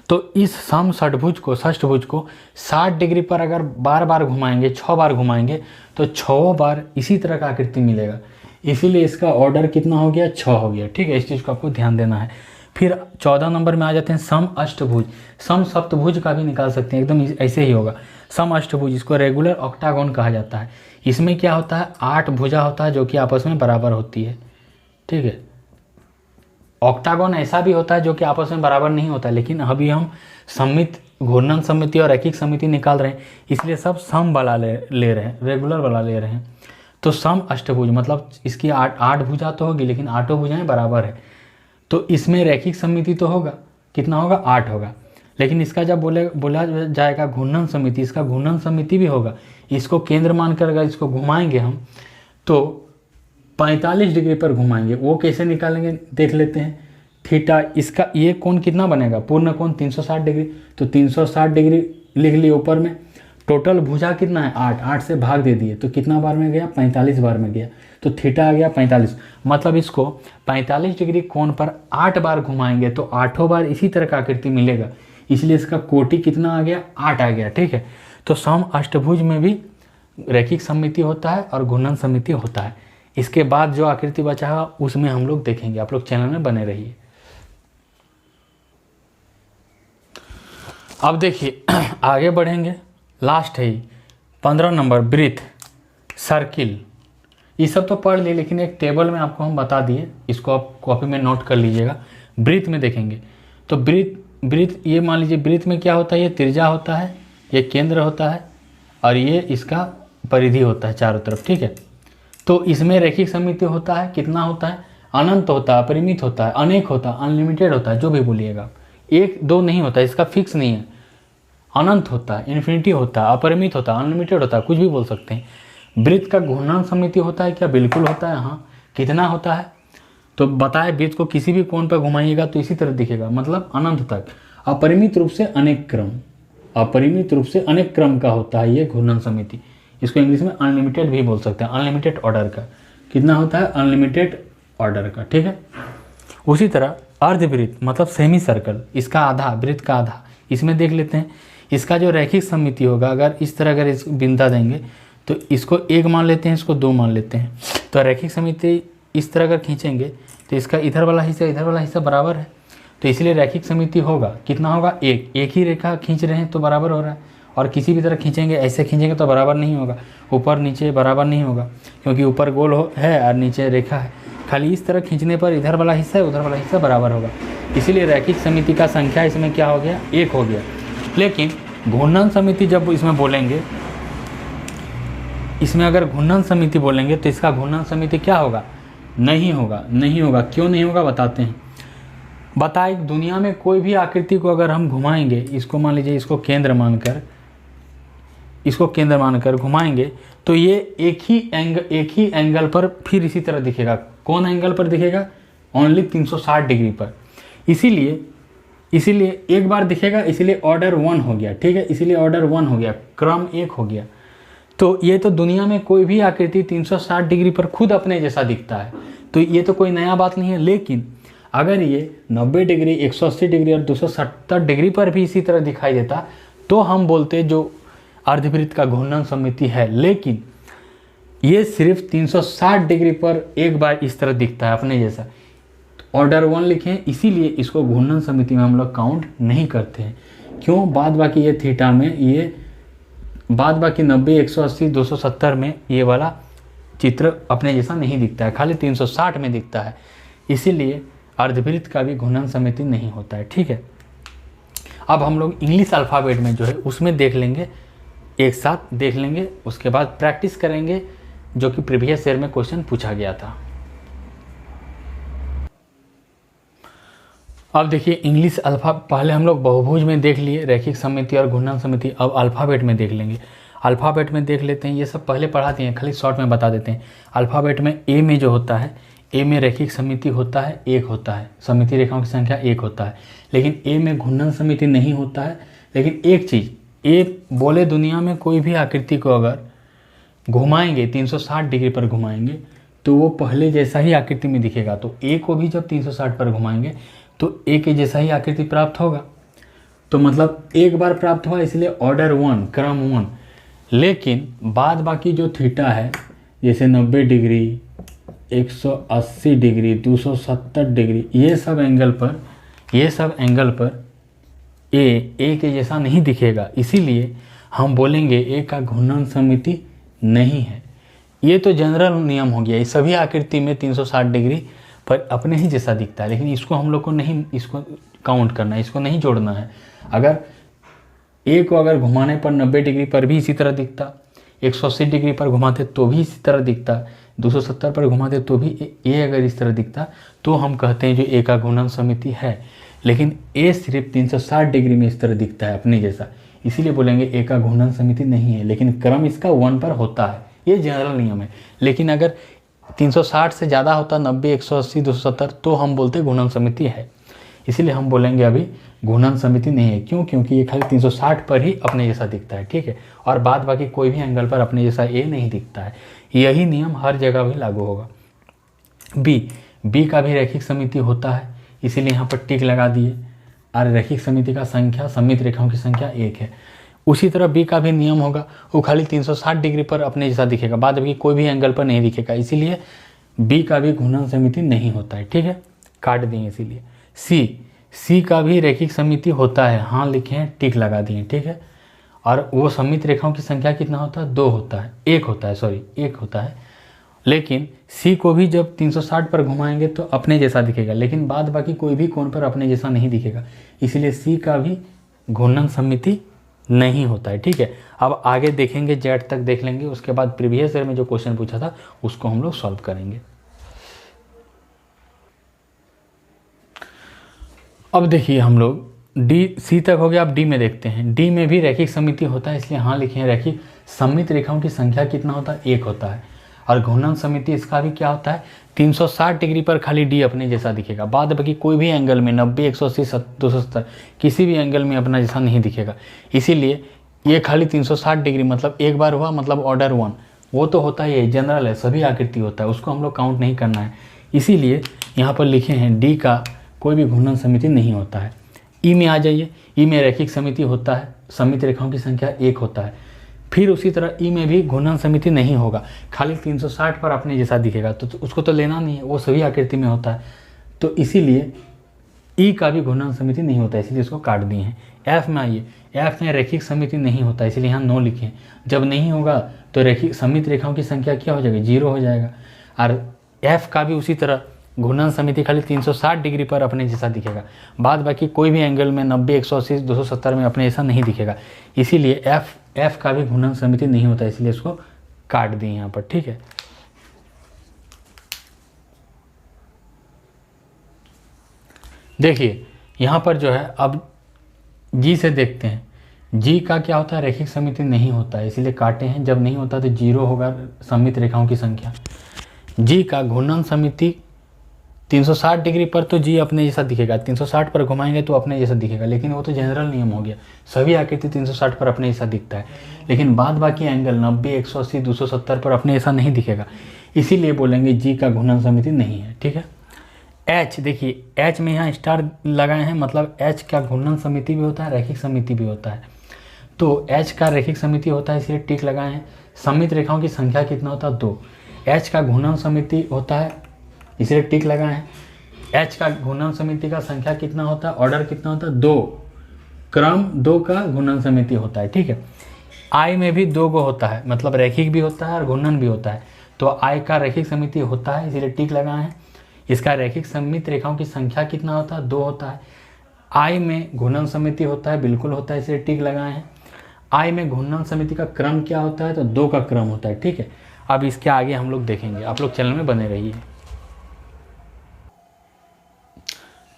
तो इस सम षटभुज को, षष्ठभुज को 60 डिग्री पर अगर बार बार घुमाएंगे, 6 बार घुमाएंगे तो 6 बार इसी तरह का आकृति मिलेगा, इसीलिए इसका ऑर्डर कितना हो गया, 6 हो गया, ठीक है। इस चीज़ को आपको ध्यान देना है। फिर 14 नंबर में आ जाते हैं सम अष्टभुज, सम सप्तभुज का भी निकाल सकते हैं, एकदम ऐसे ही होगा। सम अष्टभुज, इसको रेगुलर ऑक्टागोन कहा जाता है। इसमें क्या होता है, 8 भुजा होता है जो कि आपस में बराबर होती है, ठीक है। ऑक्टागोन ऐसा भी होता है जो कि आपस में बराबर नहीं होता, लेकिन अभी हम सममित, घूर्णन सममिति और रैखिक सममिति निकाल रहे हैं, इसलिए सब सम वाला ले रहे हैं, रेगुलर वाला ले रहे हैं। तो सम अष्टभुज मतलब इसकी 8 भुजा तो होगी, लेकिन 8 भुजाएं बराबर है, तो इसमें रैखिक सममिति तो होगा, कितना होगा 8 होगा। लेकिन इसका जब बोला जाएगा घूर्णन सममिति, इसका घूर्णन सममिति भी होगा। इसको केंद्र मानकर अगर इसको घुमाएंगे हम तो 45 डिग्री पर घुमाएंगे, वो कैसे निकालेंगे देख लेते हैं। थीटा, इसका ये कोण कितना बनेगा, पूर्ण कोण 360 डिग्री, तो 360 डिग्री लिख लिए ऊपर में। टोटल भुजा कितना है 8 से भाग दे दिए तो कितना बार में गया, 45 बार में गया, तो थीटा आ गया 45। मतलब इसको 45 डिग्री कोण पर 8 बार घुमाएंगे तो 8 बार इसी तरह का आकृति मिलेगा, इसलिए इसका कोटि कितना आ गया, 8 आ गया, ठीक है। तो सम अष्टभुज में भी रैखिक सममिति होता है और घूर्णन सममिति होता है। इसके बाद जो आकृति बचा है उसमें हम लोग देखेंगे, आप लोग चैनल में बने रहिए। अब देखिए आगे बढ़ेंगे, लास्ट है 15 नंबर वृत्त, सर्किल। ये सब तो पढ़ लिए, लेकिन एक टेबल में आपको हम बता दिए, इसको आप कॉपी में नोट कर लीजिएगा। वृत्त में देखेंगे तो वृत्त वृत्त, ये मान लीजिए वृत्त में क्या होता है, ये त्रिज्या होता है, ये केंद्र होता है और ये इसका परिधि होता है चारों तरफ, ठीक है। तो इसमें रैखिक सममिति होता है, कितना होता है, अनंत होता है, अपरिमित होता है, अनेक होता है, अनलिमिटेड होता है, जो भी बोलिएगा, एक दो नहीं होता, इसका फिक्स नहीं है, अनंत होता है, इन्फिनिटी होता है, अपरिमित होता है, अनलिमिटेड होता है, कुछ भी बोल सकते हैं। वृत्त का घूर्णन सममिति होता है क्या, बिल्कुल होता है, हाँ। कितना होता है, तो बताए वृत्त को किसी भी कोण पर घुमाइएगा तो इसी तरह दिखेगा, मतलब अनंत तक। अपरिमित रूप से अनेक क्रम, अपरिमित रूप से अनेक क्रम का होता है ये घूर्णन सममिति। इसको इंग्लिश में अनलिमिटेड भी बोल सकते हैं, अनलिमिटेड ऑर्डर का। कितना होता है, अनलिमिटेड ऑर्डर का, ठीक है। उसी तरह अर्धवृत्त मतलब सेमी सर्कल, इसका आधा, वृत्त का आधा, इसमें देख लेते हैं। इसका जो रैखिक सममिति होगा, अगर इस तरह अगर इस बिंदा देंगे तो इसको 1 मान लेते हैं, इसको 2 मान लेते हैं। तो रैखिक सममिति इस तरह अगर खींचेंगे तो इसका इधर वाला हिस्सा बराबर है, तो इसलिए रैखिक सममिति होगा, कितना होगा, एक ही रेखा खींच रहे हैं तो बराबर हो रहा है। और किसी भी तरह खींचेंगे, ऐसे खींचेंगे तो बराबर नहीं होगा, ऊपर नीचे बराबर नहीं होगा, क्योंकि ऊपर गोल है और नीचे रेखा है। खाली इस तरह खींचने पर इधर वाला हिस्सा है, उधर वाला हिस्सा बराबर होगा। इसीलिए रैखिक सममिति का संख्या इसमें क्या हो गया, 1 हो गया। लेकिन घूर्णन सममिति जब इसमें बोलेंगे, इसमें अगर घूर्णन सममिति बोलेंगे तो इसका घूर्णन सममिति क्या होगा, नहीं होगा। नहीं होगा, क्यों नहीं होगा बताते हैं। बताए दुनिया में कोई भी आकृति को अगर हम घुमाएंगे, इसको मान लीजिए, इसको केंद्र मानकर घुमाएंगे तो ये एक ही एंगल पर फिर इसी तरह दिखेगा। कौन एंगल पर दिखेगा, ओनली 360 डिग्री पर। इसीलिए एक बार दिखेगा, इसीलिए ऑर्डर 1 हो गया, ठीक है। इसीलिए ऑर्डर 1 हो गया, क्रम 1 हो गया। तो ये तो दुनिया में कोई भी आकृति 360 डिग्री पर खुद अपने जैसा दिखता है, तो ये तो कोई नया बात नहीं है। लेकिन अगर ये 90 डिग्री, 180 डिग्री और 270 डिग्री पर भी इसी तरह दिखाई देता तो हम बोलते जो अर्धवृत्त का घूर्णन सममिति है। लेकिन ये सिर्फ 360 डिग्री पर एक बार इस तरह दिखता है अपने जैसा, ऑर्डर 1 लिखें, इसीलिए इसको घूर्णन सममिति में हम लोग काउंट नहीं करते हैं। क्यों, बाद बाकी ये थीटा में, ये बाद बाकी 90, 180, 270 में ये वाला चित्र अपने जैसा नहीं दिखता है, खाली 360 में दिखता है। इसीलिए अर्धवृत्त का भी घूर्णन सममिति नहीं होता है, ठीक है। अब हम लोग इंग्लिश अल्फ़ाबेट में जो है उसमें देख लेंगे, एक साथ देख लेंगे, उसके बाद प्रैक्टिस करेंगे जो कि प्रीवियस ईयर में क्वेश्चन पूछा गया था। अब देखिए इंग्लिश पहले हम लोग बहुभुज में देख लिए रैखिक सममिति और घूर्णन सममिति, अब अल्फ़ाबेट में देख लेंगे। अल्फ़ाबेट में देख लेते हैं, ये सब पहले पढ़ा दिए हैं, खाली शॉर्ट में बता देते हैं। अल्फ़ाबेट में ए में जो होता है, ए में रैखिक सममिति होता है, 1 होता है, सममिति रेखाओं की संख्या 1 होता है। लेकिन ए में घूर्णन सममिति नहीं होता है। लेकिन एक चीज़, ए बोले दुनिया में कोई भी आकृति को अगर घुमाएंगे, 360 डिग्री पर घुमाएंगे तो वो पहले जैसा ही आकृति में दिखेगा। तो ए को भी जब 360 पर घुमाएंगे तो ए के जैसा ही आकृति प्राप्त होगा। तो मतलब एक बार प्राप्त हुआ, इसलिए ऑर्डर 1, क्रम 1। लेकिन बाद बाकी जो थीटा है, जैसे 90 डिग्री, 180 डिग्री, 270 डिग्री, ये सब एंगल पर ए के जैसा नहीं दिखेगा। इसीलिए हम बोलेंगे ए का घूर्णन सममिति नहीं है। ये तो जनरल नियम हो गया, ये सभी आकृति में 360 डिग्री पर अपने ही जैसा दिखता है। लेकिन इसको हम लोग को नहीं, इसको काउंट करना है, इसको नहीं जोड़ना है। अगर ए को अगर घुमाने पर 90 डिग्री पर भी इसी तरह दिखता, 180 डिग्री पर घुमाते तो भी इसी तरह दिखता, 270 पर घुमाते तो भी ए अगर इस तरह दिखता, तो हम कहते हैं जो ए का घूर्णन सममिति है। लेकिन ए सिर्फ 360 डिग्री में इस तरह दिखता है अपने जैसा, इसीलिए बोलेंगे ए का घूर्णन सममिति नहीं है। लेकिन क्रम इसका 1 पर होता है, ये जनरल नियम है। लेकिन अगर 360 से ज़्यादा होता, 90, 180, 270, तो हम बोलते घूर्णन सममिति है। इसीलिए हम बोलेंगे अभी घूर्णन सममिति नहीं है। क्यों, क्योंकि ये खाली 360 पर ही अपने जैसा दिखता है, ठीक है। और बाद बाकी कोई भी एंगल पर अपने जैसा ए नहीं दिखता है। यही नियम हर जगह भी लागू होगा। बी का भी रैखिक सममिति होता है, इसीलिए यहाँ पर टिक लगा दिए। और रैखिक सममिति का संख्या, सममित रेखाओं की संख्या 1 है। उसी तरह बी का भी नियम होगा, वो खाली 360 डिग्री पर अपने जैसा दिखेगा, बाद में कोई भी एंगल पर नहीं दिखेगा। इसीलिए बी का भी घूर्णन सममिति नहीं होता है, ठीक है, काट दिए। इसीलिए सी का भी रैखिक सममिति होता है, हाँ लिखे हैं, टिक लगा दिए, ठीक है। और वो सममित रेखाओं की संख्या कितना होता है, 2 होता है, 1 होता है, सॉरी 1 होता है। लेकिन सी को भी जब 360 पर घुमाएंगे तो अपने जैसा दिखेगा, लेकिन बाद बाकी कोई भी कोण पर अपने जैसा नहीं दिखेगा, इसलिए सी का भी घूर्णन सममिति नहीं होता है। ठीक है, अब आगे देखेंगे, जेड तक देख लेंगे, उसके बाद प्रीवियस ईयर में जो क्वेश्चन पूछा था उसको हम लोग सॉल्व करेंगे। अब देखिए हम लोग डी सी तक हो गया, अब डी में देखते हैं। डी में भी रैखिक सममिति होता है, इसलिए हाँ लिखे हैं। रैखिक सममित रेखाओं की संख्या कितना होता है? 1 होता है। और घूर्णन सममिति इसका भी क्या होता है? 360 डिग्री पर खाली डी अपने जैसा दिखेगा, बाद बाकी कोई भी एंगल में 90, 180, 270 किसी भी एंगल में अपना जैसा नहीं दिखेगा। इसीलिए ये खाली 360 डिग्री मतलब एक बार हुआ, मतलब ऑर्डर 1, वो तो होता ही है, जनरल है, सभी आकृति होता है, उसको हम लोग काउंट नहीं करना है। इसीलिए यहाँ पर लिखे हैं डी का कोई भी घूर्णन सममिति नहीं होता है। ई में आ जाइए, ई में रैखिक सममिति होता है, सममित रेखाओं की संख्या 1 होता है। फिर उसी तरह ई में भी घूर्णन सममिति नहीं होगा, खाली 360 पर अपने जैसा दिखेगा, तो उसको तो लेना नहीं है, वो सभी आकृति में होता है। तो इसीलिए ई का भी घूर्णन सममिति नहीं होता है, इसलिए इसको काट दिए हैं। एफ में आइए, एफ में रैखिक सममिति नहीं होता, इसलिए यहाँ नो लिखें। जब नहीं होगा तो रैखिक सममित रेखाओं की संख्या क्या हो जाएगी? 0 हो जाएगा। और एफ का भी उसी तरह घूर्णन सममिति खाली 360 डिग्री पर अपने जैसा दिखेगा, बाद बाकी कोई भी एंगल में 90, 180, 270 में अपने जैसा नहीं दिखेगा। इसीलिए एफ का भी घूर्णन सममिति नहीं होता, इसलिए इसको काट दिए यहाँ पर। ठीक है, देखिए यहाँ पर जो है, अब जी से देखते हैं। जी का क्या होता है? रैखिक सममिति नहीं होता है, इसीलिए काटे हैं। जब नहीं होता तो 0 होगा सममित रेखाओं की संख्या। जी का घूर्णन सममिति 360 डिग्री पर तो जी अपने जैसा दिखेगा, 360 पर घुमाएंगे तो अपने जैसा दिखेगा, लेकिन वो तो जनरल नियम हो गया, सभी आकृति 360 पर अपने जैसा दिखता है, लेकिन बाद बाकी एंगल 90, 180, 270 पर अपने जैसा नहीं दिखेगा। इसीलिए बोलेंगे जी का घूर्णन सममिति नहीं है। ठीक है, एच देखिए, एच में यहाँ स्टार लगाए हैं, मतलब एच का घूर्णन सममिति भी होता है, रैखिक सममिति भी होता है। तो एच का रैखिक सममिति होता है, इसलिए टिक लगाए हैं। सममित रेखाओं की संख्या कितना होता है? 2। एच का घूर्णन सममिति होता है, इसलिए टिक लगाए हैं। एच का घूर्णन सममिति का संख्या कितना होता है? ऑर्डर कितना होता है? 2, क्रम 2 का घूर्णन सममिति होता है। ठीक है, आई में भी 2 गो होता है, मतलब रैखिक भी होता है और घूर्णन भी होता है। तो आई का रैखिक सममिति होता है, इसलिए टिक लगाए हैं। इसका रैखिक सममित रेखाओं की संख्या कितना होता है? 2 होता है। आई में घूर्णन सममिति होता है, बिल्कुल होता है, इसलिए टिक लगाए हैं। आई में घूर्णन सममिति का क्रम क्या होता है? तो 2 का क्रम होता है। ठीक है, अब इसके आगे हम लोग देखेंगे, आप लोग चैनल में बने रहिए।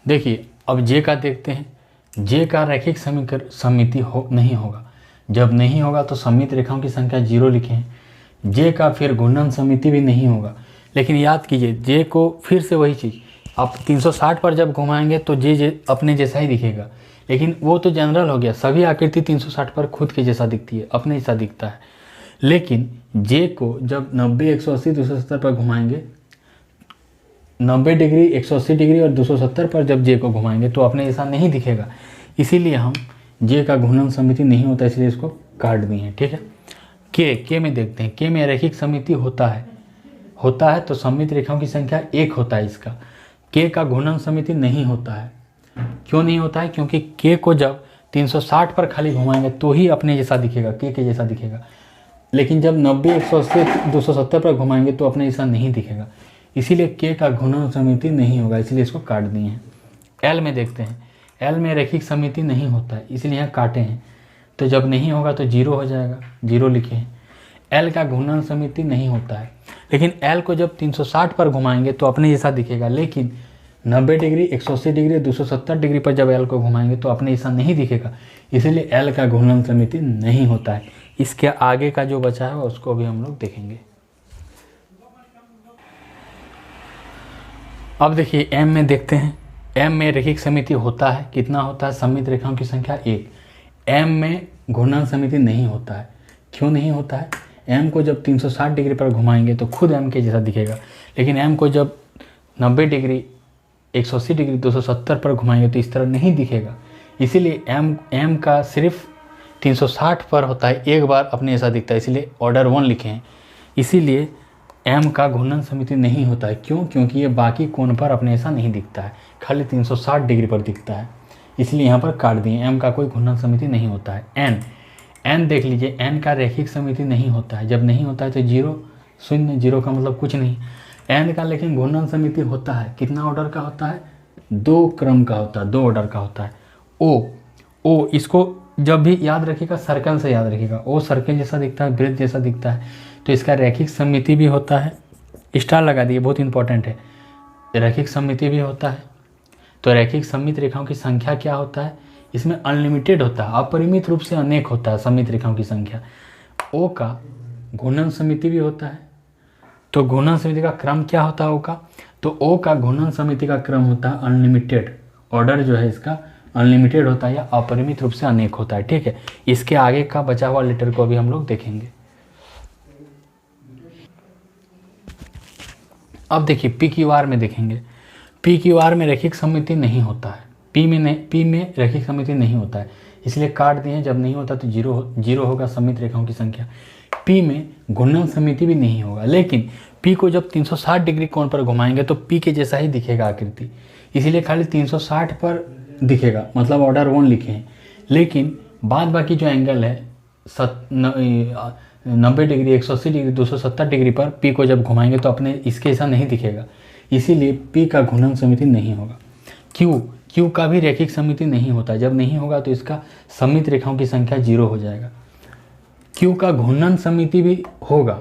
देखिए अब जे का देखते हैं। जे का रैखिक सममिति नहीं होगा, जब नहीं होगा तो सममित रेखाओं की संख्या 0 लिखें। जे का फिर घूर्णन सममिति भी नहीं होगा, लेकिन याद कीजिए जे को फिर से वही चीज़, आप 360 पर जब घुमाएंगे तो जे अपने जैसा ही दिखेगा, लेकिन वो तो जनरल हो गया, सभी आकृति 360 पर खुद के जैसा दिखती है, अपने जैसा दिखता है। लेकिन जे को जब 90, 180, 270 पर घुमाएंगे, 90 डिग्री, 180 डिग्री और 270 पर जब जे को घुमाएंगे तो अपने जैसा नहीं दिखेगा। इसीलिए हम जे का घूर्णन सममिति नहीं होता, इसलिए इसको काट दिए हैं। ठीक है, के में देखते हैं। के में रैखिक सममिति होता है तो सममित रेखाओं की संख्या 1 होता है इसका। के का घूर्णन सममिति नहीं होता है। क्यों नहीं होता है? क्योंकि के को जब 360 पर खाली घुमाएंगे तो ही अपने जैसा दिखेगा, के जैसा दिखेगा, लेकिन जब 90, 180, 270 पर घुमाएंगे तो अपने जैसा नहीं दिखेगा। इसीलिए के का घूर्णन सममिति नहीं होगा, इसलिए इसको काट दिए हैं। एल में देखते हैं। एल में रैखिक सममिति नहीं होता है, इसलिए यहाँ काटे हैं। तो जब नहीं होगा तो 0 हो जाएगा, 0 लिखे हैं। एल का घूर्णन सममिति नहीं होता है, लेकिन एल को जब 360 पर घुमाएंगे तो अपने जैसा दिखेगा, लेकिन 90 डिग्री, 180 डिग्री, 270 डिग्री पर जब एल को घुमाएंगे तो अपने जैसा नहीं दिखेगा, इसीलिए एल का घूर्णन सममिति नहीं होता है। इसके आगे का जो बचा है उसको भी हम लोग देखेंगे। अब देखिए एम में देखते हैं। एम में रैखिक सममिति होता है, कितना होता है? सममित रेखाओं की संख्या 1। एम में घूर्णन सममिति नहीं होता है। क्यों नहीं होता है? एम को जब 360 डिग्री पर घुमाएंगे तो खुद एम के जैसा दिखेगा, लेकिन एम को जब 90 डिग्री, 180 डिग्री, 270 पर घुमाएंगे तो इस तरह नहीं दिखेगा। इसीलिए एम का सिर्फ 360 पर होता है, एक बार अपने जैसा दिखता है, इसीलिए ऑर्डर 1 लिखे हैं। इसीलिए एम का घूर्णन सममिति नहीं होता है। क्यों? क्योंकि ये बाकी कोण पर अपने जैसा नहीं दिखता है, खाली 360 डिग्री पर दिखता है, इसलिए यहाँ पर काट दिए। एम का कोई घूर्णन सममिति नहीं होता है। एन देख लीजिए, एन का रैखिक सममिति नहीं होता है। जब नहीं होता है तो 0 शून्य, जीरो का मतलब कुछ नहीं। एन का लेकिन घूर्णन समिति होता है, कितना ऑर्डर का होता है? 2 क्रम का होता है, 2 ऑर्डर का होता है। ओ इसको जब भी याद रखिएगा सर्कल से याद रखिएगा। ओ सर्कल जैसा दिखता है, वृत्त जैसा दिखता है, तो इसका रैखिक सममिति भी होता है। स्टार लगा दिए, बहुत इंपॉर्टेंट है। रैखिक सममिति भी होता है। तो रैखिक सममित रेखाओं की संख्या क्या होता है? इसमें अनलिमिटेड होता है, अपरिमित रूप से अनेक होता है सममित रेखाओं की संख्या। ओ का घूर्णन समिति भी होता है। तो घूर्णन समिति का क्रम क्या होता है ओ का? तो ओ का घूर्णन समिति का क्रम होता है अनलिमिटेड। ऑर्डर जो है इसका अनलिमिटेड होता है या अपरिमित रूप से अनेक होता है, ठीक है। इसके आगे का बचा हुआ लेटर को अभी हम लोग देखेंगे। अब देखिए पी क्यू आर में देखेंगे। पी क्यू आर में रैखिक सममिति नहीं होता है। पी में रैखिक सममिति नहीं होता है, इसलिए काट दिए। जब नहीं होता तो जीरो होगा सममित रेखाओं की संख्या। पी में घूर्णन समिति भी नहीं होगा, लेकिन पी को जब 360 डिग्री कोण पर घुमाएंगे तो पी के जैसा ही दिखेगा आकृति, इसीलिए खाली 360 पर दिखेगा, मतलब ऑर्डर 1 लिखे हैं। लेकिन बाद बाकी जो एंगल है 90 डिग्री, 180 डिग्री, 270 डिग्री पर पी को जब घुमाएंगे तो अपने इसके ऐसा नहीं दिखेगा, इसीलिए पी का घूर्णन समिति नहीं होगा। क्यू का भी रैखिक समिति नहीं होता। जब नहीं होगा तो इसका सममित रेखाओं की संख्या 0 हो जाएगा। क्यू का घूर्णन समिति भी होगा।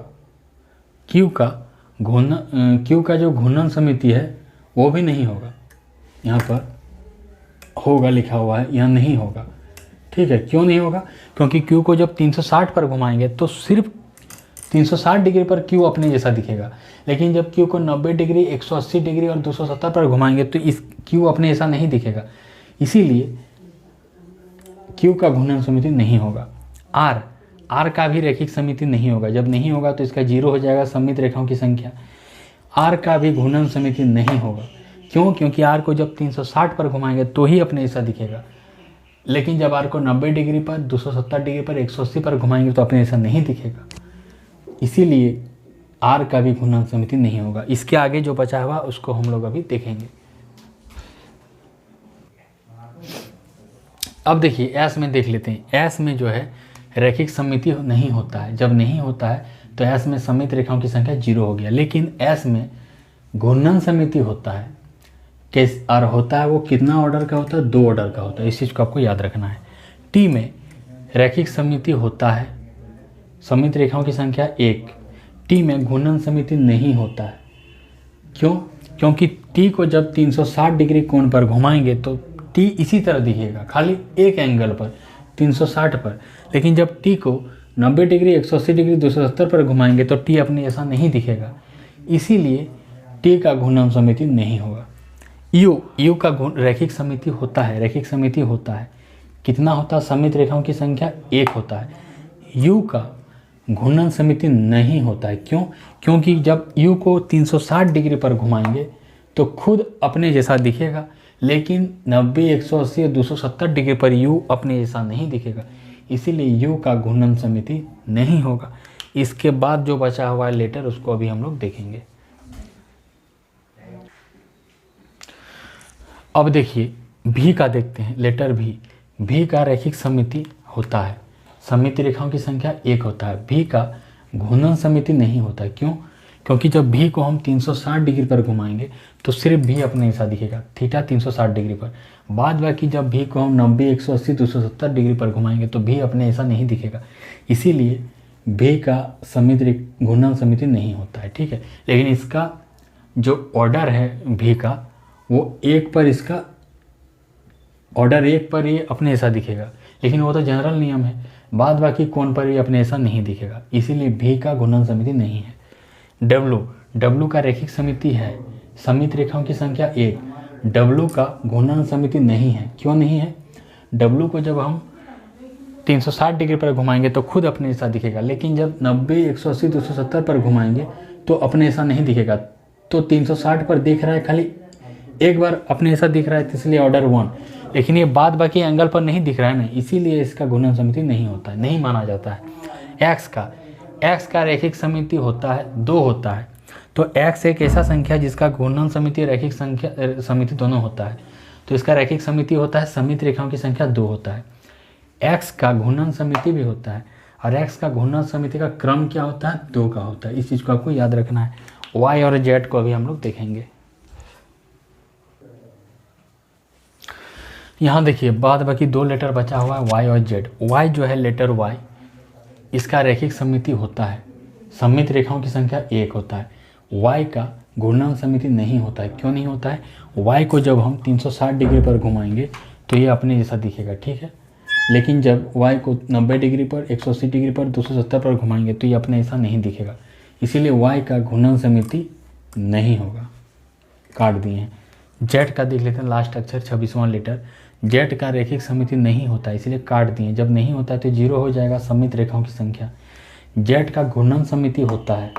क्यू का जो घूर्णन समिति है वो भी नहीं होगा। यहाँ पर होगा लिखा हुआ है, यहाँ नहीं होगा, ठीक है। क्यों नहीं होगा? क्योंकि क्यू को जब 360 पर घुमाएंगे तो सिर्फ 360 डिग्री पर क्यू अपने जैसा दिखेगा, लेकिन जब क्यू को 90 डिग्री, 180 डिग्री और 270 पर घुमाएंगे तो इस क्यू अपने जैसा नहीं दिखेगा, इसीलिए क्यू का घूर्णन समिति नहीं होगा। आर का भी रैखिक समिति नहीं होगा। जब नहीं होगा तो इसका 0 हो जाएगा सममित रेखाओं की संख्या। आर का भी घूर्णन समिति नहीं होगा। क्यों? क्योंकि आर को जब 360 पर घुमाएंगे तो ही अपने जैसा दिखेगा, लेकिन जब आर को 90 डिग्री पर, 270 डिग्री पर, 180 पर घुमाएंगे तो अपने जैसा नहीं दिखेगा, इसीलिए आर का भी घूर्णन समिति नहीं होगा। इसके आगे जो बचा हुआ उसको हम लोग अभी देखेंगे। अब देखिए एस में देख लेते हैं। एस में जो है रैखिक सममिति नहीं होता है। जब नहीं होता है तो एस में सममित रेखाओं की संख्या 0 हो गया, लेकिन एस में घूर्णन समिति होता है। और होता है वो कितना ऑर्डर का होता है? 2 ऑर्डर का होता है। इस चीज़ को आपको याद रखना है। टी में रैखिक समिति होता है, सममित रेखाओं की संख्या 1। टी में घूर्णन समिति नहीं होता है। क्यों? क्योंकि टी को जब 360 डिग्री कोण पर घुमाएंगे तो टी इसी तरह दिखेगा, खाली एक एंगल पर 360 पर, लेकिन जब टी को 90 डिग्री, 180 डिग्री, 270 पर घुमाएंगे तो टी अपने ऐसा नहीं दिखेगा, इसीलिए टी का घूर्णन समिति नहीं होगा। यू का रैखिक समिति होता है। रैखिक समिति होता है, कितना होता है? सममित रेखाओं की संख्या 1 होता है। यू का घूर्णन समिति नहीं होता है। क्यों? क्योंकि जब यू को 360 डिग्री पर घुमाएंगे तो खुद अपने जैसा दिखेगा, लेकिन 90, 180, 270 डिग्री पर यू अपने जैसा नहीं दिखेगा, इसीलिए यू का घूर्णन समिति नहीं होगा। इसके बाद जो बचा हुआ है लेटर उसको अभी हम लोग देखेंगे। अब देखिए भी का देखते हैं, लेटर भी का रैखिक समिति होता है। सममित रेखाओं की संख्या 1 होता है। भी का घूर्णन समिति नहीं होता है। क्यों? क्योंकि जब भी को हम 360 डिग्री पर घुमाएंगे तो सिर्फ भी अपने ऐसा दिखेगा, थीटा 360 डिग्री पर। बाद बाकी जब भी को हम 90, 180, 270 डिग्री पर घुमाएंगे तो भी अपने ऐसा नहीं दिखेगा, इसीलिए भी का सममित घूर्णन समिति नहीं होता है, ठीक है। लेकिन इसका जो ऑर्डर है भी का वो 1 पर, इसका ऑर्डर 1 पर ये अपने ऐसा दिखेगा, लेकिन वो तो जनरल नियम है, बाद बाकी कोण पर ये अपने ऐसा नहीं दिखेगा, इसीलिए भी का घूर्णन समिति नहीं है। डब्लू का रैखिक समिति है, सममित रेखाओं की संख्या 1। डब्लू का घूर्णन समिति नहीं है। क्यों नहीं है? डब्लू को जब हम 360 डिग्री पर घुमाएंगे तो खुद अपने ऐसा दिखेगा, लेकिन जब 90, 180, 270 पर घुमाएंगे तो अपने ऐसा नहीं दिखेगा। तो 360 पर दिख रहा है, खाली एक बार अपने ऐसा दिख रहा है, इसलिए ऑर्डर 1, लेकिन ये बाद बाकी एंगल पर नहीं दिख रहा है ना, इसीलिए इसका घूर्णन समिति नहीं होता है, नहीं माना जाता है। एक्स का रैखिक समिति होता है, 2 होता है। तो एक्स एक ऐसा संख्या जिसका घूर्णन समिति और रैखिक समिति दोनों होता है, तो इसका रैखिक समिति होता है, सममित रेखाओं की संख्या 2 होता है। एक्स का घूर्णन समिति भी होता है और एक्स का घूर्णन समिति का क्रम क्या होता है, 2 का होता है। इस चीज़ को आपको याद रखना है। वाई और जेड को अभी हम लोग देखेंगे। यहाँ देखिए बाद बाकी 2 लेटर बचा हुआ है वाई और जेड। वाई जो है लेटर वाई, इसका रैखिक समिति होता है, सममित रेखाओं की संख्या 1 होता है। वाई का घूर्णन समिति नहीं होता है। क्यों नहीं होता है? वाई को जब हम 360 डिग्री पर घुमाएंगे तो ये अपने जैसा दिखेगा, ठीक है। लेकिन जब वाई को 90 डिग्री पर, 180 डिग्री पर, 270 पर घुमाएंगे तो ये अपने ऐसा नहीं दिखेगा। इसीलिए वाई का घूर्णन समिति नहीं होगा, काट दिए हैं। जेड का देख लेते हैं, लास्ट अक्षर 26वां लेटर। जेड का रैखिक समिति नहीं होता है, इसलिए काट दिए। जब नहीं होता है तो 0 हो जाएगा सममित रेखाओं की संख्या। जेड का घूर्णन समिति होता है।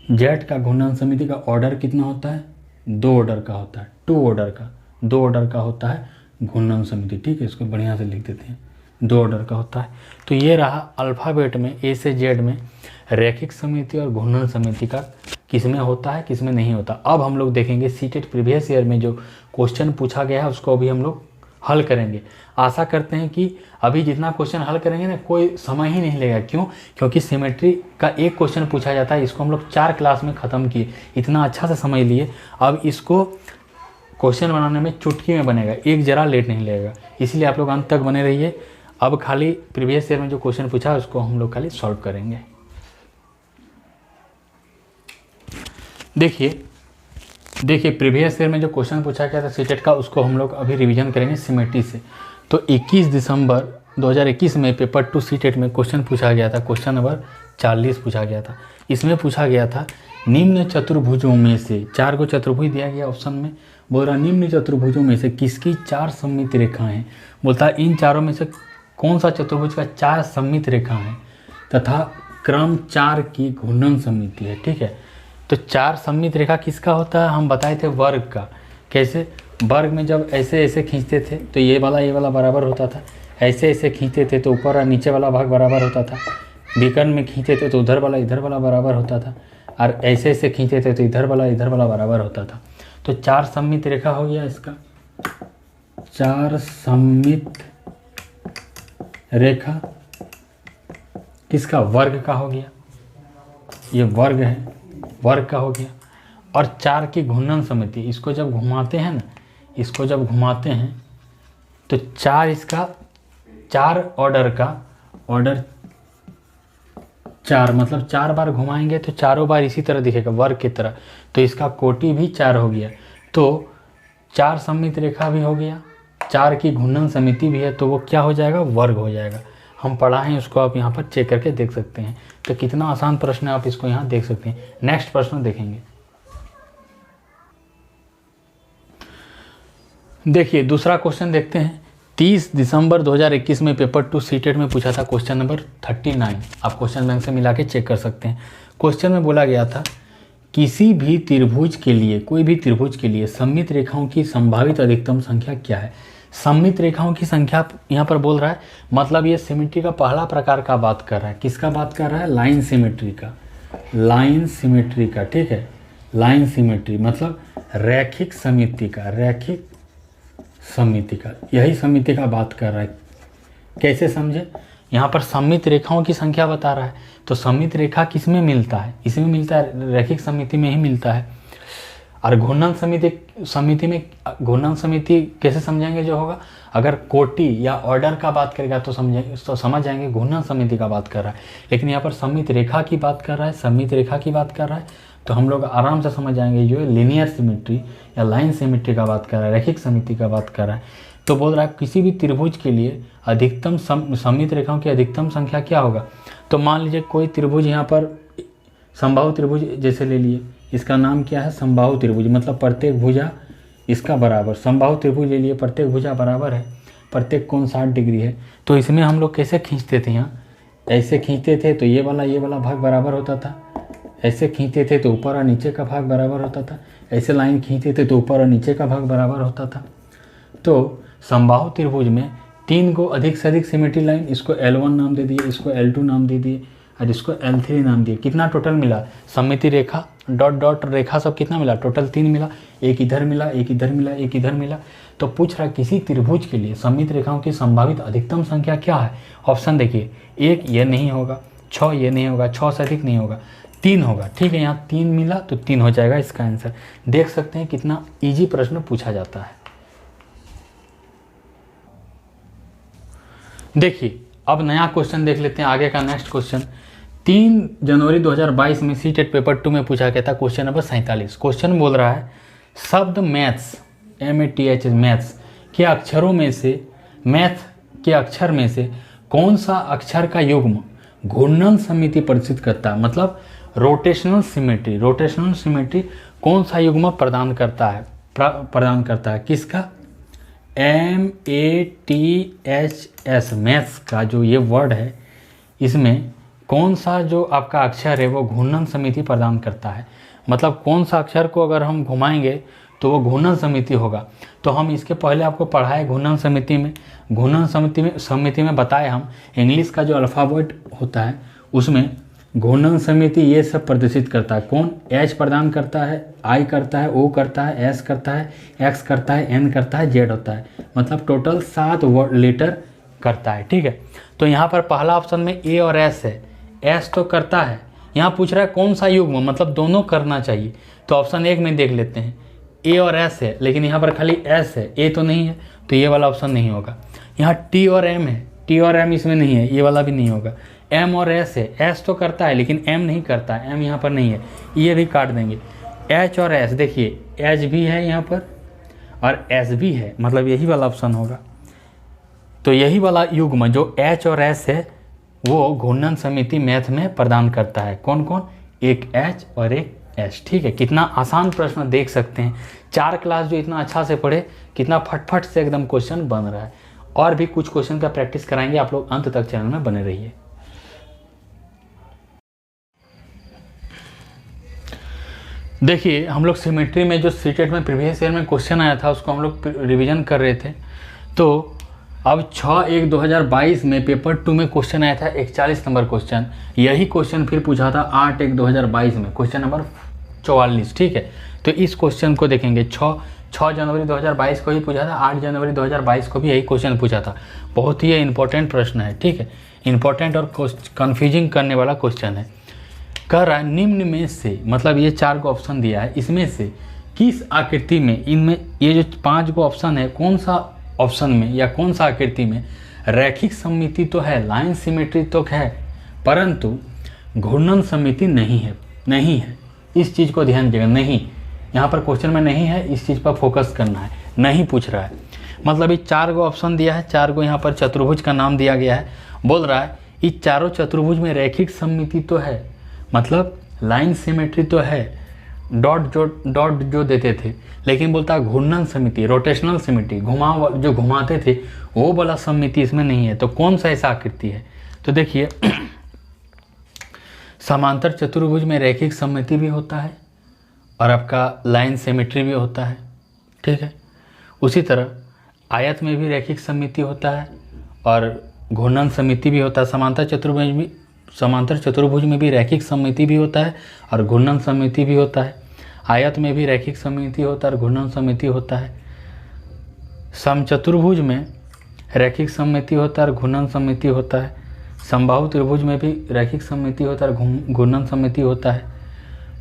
जेड का घूर्णन समिति का ऑर्डर कितना होता है? 2 ऑर्डर का होता है, 2 ऑर्डर का, 2 ऑर्डर का होता है घूर्णन समिति, ठीक है। इसको बढ़िया से लिख देते हैं, 2 ऑर्डर का होता है। तो ये रहा अल्फ़ाबेट में ए से जेड में रैखिक समिति और घूर्णन समिति का किस में होता है, किस में नहीं होता। अब हम लोग देखेंगे सीटेट प्रीवियस ईयर में जो क्वेश्चन पूछा गया है उसको अभी हम लोग हल करेंगे। आशा करते हैं कि अभी जितना क्वेश्चन हल करेंगे ना कोई समय ही नहीं लेगा। क्यों? क्योंकि सिमेट्री का एक क्वेश्चन पूछा जाता है, इसको हम लोग 4 क्लास में ख़त्म किए, इतना अच्छा से समझ लिए। अब इसको क्वेश्चन बनाने में चुटकी में बनेगा, एक जरा लेट नहीं लगेगा। इसलिए आप लोग अंत तक बने रहिए। अब खाली प्रीवियस ईयर में जो क्वेश्चन पूछा है उसको हम लोग खाली सॉल्व करेंगे। देखिए प्रीवियस ईयर में जो क्वेश्चन पूछा गया था सीटेट का, उसको हम लोग अभी रिवीजन करेंगे सिमेट्री से। तो 21 दिसंबर 2021 में पेपर 2 सीटेट में क्वेश्चन पूछा गया था, क्वेश्चन नंबर 40 पूछा गया था। इसमें पूछा गया था निम्न चतुर्भुजों में से, 4 को चतुर्भुज दिया गया ऑप्शन में, बोल रहा निम्न चतुर्भुजों में से किसकी 4 सममित रेखाएं हैं। बोलता है इन चारों में से कौन सा चतुर्भुज का 4 सममित रेखा है तथा क्रम 4 की घूर्णन समिति है, ठीक है। तो 4 सममित रेखा किसका होता है? हम बताए थे वर्ग का। कैसे? वर्ग में जब ऐसे ऐसे खींचते थे तो ये वाला बराबर होता था, ऐसे ऐसे खींचते थे तो ऊपर और नीचे वाला भाग बराबर होता था, विकर्ण में खींचते थे तो इधर वाला बराबर होता था, और ऐसे ऐसे खींचते थे तो इधर वाला बराबर होता था। तो 4 सममित रेखा हो गया इसका, 4 सममित रेखा किसका? वर्ग का हो गया, ये वर्ग है, वर्ग का हो गया। और 4 की घूर्णन समिति, इसको जब घुमाते हैं ना, इसको जब घुमाते हैं तो 4 इसका 4 ऑर्डर का, ऑर्डर 4 मतलब 4 बार घुमाएंगे तो चारों बार इसी तरह दिखेगा वर्ग की तरह। तो इसका कोटि भी 4 हो गया। तो 4 सममित रेखा भी हो गया, 4 की घूर्णन समिति भी है, तो वो क्या हो जाएगा? वर्ग हो जाएगा। हम पढ़ा है उसको, आप यहाँ पर चेक करके देख सकते हैं। तो कितना आसान प्रश्न है, आप इसको यहाँ देख सकते हैं। नेक्स्ट प्रश्न देखेंगे। देखिए दूसरा क्वेश्चन देखते हैं। 30 दिसंबर 2021 में पेपर 2 सीटेट में पूछा था क्वेश्चन नंबर 39। आप क्वेश्चन बैंक से मिला के चेक कर सकते हैं। क्वेश्चन में बोला गया था किसी भी त्रिभुज के लिए, कोई भी त्रिभुज के लिए सममित रेखाओं की संभावित अधिकतम संख्या क्या है। सममित रेखाओं की संख्या यहाँ पर बोल रहा है, मतलब ये सिमेट्री का पहला प्रकार का बात कर रहा है। किसका बात कर रहा है? लाइन सिमेट्री का, लाइन सिमेट्री का, ठीक है। लाइन सिमेट्री मतलब रैखिक समिति का, रैखिक समिति का, यही समिति का बात कर रहा है। कैसे समझे? यहाँ पर सममित रेखाओं की संख्या बता रहा है, तो सममित रेखा किस में मिलता है? इसमें मिलता है, रैखिक समिति में ही मिलता है। और घूर्णन समिति में, घूर्णन समिति कैसे समझेंगे जो होगा? अगर कोटि या ऑर्डर का बात करेगा तो समझ जाएंगे घूर्णन समिति का बात कर रहा है। लेकिन यहाँ पर सममित रेखा की बात कर रहा है, सममित रेखा की बात कर रहा है, तो हम लोग आराम से समझ जाएंगे जो लीनियर सिमेट्री या लाइन सिमेट्री का बात कर रहा है, रैखिक समिति का बात कर रहा है। तो बोल रहा है किसी भी त्रिभुज के लिए अधिकतम सममित रेखाओं की अधिकतम संख्या क्या होगा। तो मान लीजिए कोई त्रिभुज यहाँ पर समबाहु त्रिभुज जैसे ले लिए, इसका नाम क्या है? समबाहु त्रिभुज, मतलब प्रत्येक भुजा इसका बराबर। समबाहु त्रिभुज ले लिए, प्रत्येक भुजा बराबर है, प्रत्येक कोण 60 डिग्री है। तो इसमें हम लोग कैसे खींचते थे? यहाँ ऐसे खींचते थे तो ये वाला भाग बराबर होता था, ऐसे खींचते थे तो ऊपर और नीचे का भाग बराबर होता था, ऐसे लाइन खींचते थे तो ऊपर और नीचे का भाग बराबर होता था। तो समबाहु त्रिभुज में 3 को अधिक से अधिक सिमेट्री लाइन, इसको L1 नाम दे दिए, इसको L2 नाम दे दिए और इसको L3 नाम दिए। कितना टोटल मिला? सममिति रेखा डॉट डॉट रेखा सब कितना मिला, टोटल 3 मिला, एक इधर मिला, एक इधर मिला, एक इधर मिला। तो पूछ रहा है किसी त्रिभुज के लिए सममित रेखाओं की संभावित अधिकतम संख्या क्या है। ऑप्शन देखिए, 1 ये नहीं होगा, 6 ये नहीं होगा, 6 से अधिक नहीं होगा, 3 होगा। ठीक है, यहाँ 3 मिला तो 3 हो जाएगा इसका आंसर। देख सकते हैं कितना ईजी प्रश्न पूछा जाता है। देखिए अब नया क्वेश्चन देख लेते हैं, आगे का नेक्स्ट क्वेश्चन 3 जनवरी 2022 में सीटेट पेपर 2 में पूछा गया था। Question number 47। क्वेश्चन बोल रहा है शब्द मैथ्स, MATH मैथ्स के अक्षरों में से, मैथ के अक्षर में से कौन सा अक्षर का युग्म घूर्णन समिति प्रदर्शित करता है। मतलब रोटेशनल सिमेट्री, रोटेशनल सिमेट्री कौन सा युग्म प्रदान करता है, प्रदान करता है किसका, MATHS मैथ्स का जो ये वर्ड है, इसमें कौन सा जो आपका अक्षर है वो घूर्णन समिति प्रदान करता है। मतलब कौन सा अक्षर को अगर हम घुमाएंगे तो वो घूर्णन समिति होगा। तो हम इसके पहले आपको पढ़ाए घूर्णन समिति में, घूर्णन समिति में बताए हम इंग्लिश का जो अल्फ़ाबेट होता है उसमें घूर्णन समिति ये सब प्रदर्शित करता है। कौन, H प्रदान करता है, I करता है, O करता है, S करता है, X करता है, N करता है, Z होता है। मतलब टोटल 7 लेटर करता है। ठीक है, तो यहाँ पर पहला ऑप्शन में A और S है, S तो करता है, यहाँ पूछ रहा है कौन सा युग्म, मतलब दोनों करना चाहिए। तो ऑप्शन 1 में देख लेते हैं, A और S है, लेकिन यहाँ पर खाली S है, A तो नहीं है, तो ये वाला ऑप्शन नहीं होगा। यहाँ T और M है, T और M इसमें नहीं है, ये वाला भी नहीं होगा। M और S है, S तो करता है लेकिन M नहीं करता है, M यहाँ पर नहीं है, ये भी काट देंगे। H और S देखिए, H भी है यहाँ पर और S भी है, मतलब यही वाला ऑप्शन होगा। तो यही वाला युग्म जो H और S है वो घूर्णन समिति मैथ में प्रदान करता है। कौन कौन, एक H और एक S। ठीक है, कितना आसान प्रश्न देख सकते हैं। 4 क्लास जो इतना अच्छा से पढ़े, कितना फटफट से एकदम क्वेश्चन बन रहा है। और भी कुछ क्वेश्चन का प्रैक्टिस कराएंगे, आप लोग अंत तक चैनल में बने रहिए। देखिए हम लोग सिमेट्री में जो सीटेट में प्रीवियस ईयर में क्वेश्चन आया था उसको हम लोग रिवीजन कर रहे थे। तो अब 6/1/2022 में पेपर 2 में क्वेश्चन आया था 41 नंबर क्वेश्चन। यही क्वेश्चन फिर पूछा था 8/1/2022 में, क्वेश्चन नंबर 44। ठीक है, तो इस क्वेश्चन को देखेंगे। 6 जनवरी 2022 को ही पूछा था, 8 जनवरी 2022 को भी यही क्वेश्चन पूछा था। बहुत ही इंपॉर्टेंट प्रश्न है। ठीक है, इंपॉर्टेंट और कन्फ्यूजिंग करने वाला क्वेश्चन है। कह रहा है निम्न में से, मतलब ये 4 को ऑप्शन दिया है, इसमें से किस आकृति में, इनमें ये जो 5 को ऑप्शन है, कौन सा ऑप्शन में या कौन सा आकृति में रैखिक सममिति तो है, लाइन सिमेट्री तो है, परंतु घूर्णन समिति नहीं है। नहीं है, इस चीज़ को ध्यान दीजिएगा। नहीं, यहाँ पर क्वेश्चन में नहीं है, इस चीज़ पर फोकस करना है। नहीं पूछ रहा है, मतलब ये 4 को ऑप्शन दिया है, 4 को यहाँ पर चतुर्भुज का नाम दिया गया है। बोल रहा है इस चारों चतुर्भुज में रैखिक सममिति तो है, मतलब लाइन सिमेट्री तो है, डॉट जो देते थे, लेकिन बोलता है घूर्णन समिति, रोटेशनल समिति, जो घुमाते थे वो वाला समिति इसमें नहीं है। तो कौन सा ऐसा आकृति है, तो देखिए समांतर चतुर्भुज में रैखिक सममिति भी होता है और आपका लाइन सिमेट्री भी होता है। ठीक है, उसी तरह आयत में भी रैखिक सममिति होता है और घूर्णन समिति भी होता है। समांतर चतुर्भुज में भी रैखिक सममिति भी होता है और घूर्णन समिति भी होता है। आयत में भी रैखिक सममिति होता है और घूर्णन समिति होता है। समचतुर्भुज में रैखिक सममिति होता है और घूर्णन समिति होता है। समबाहु त्रिभुज में भी रैखिक सममिति होता है और घूर्णन समिति होता है।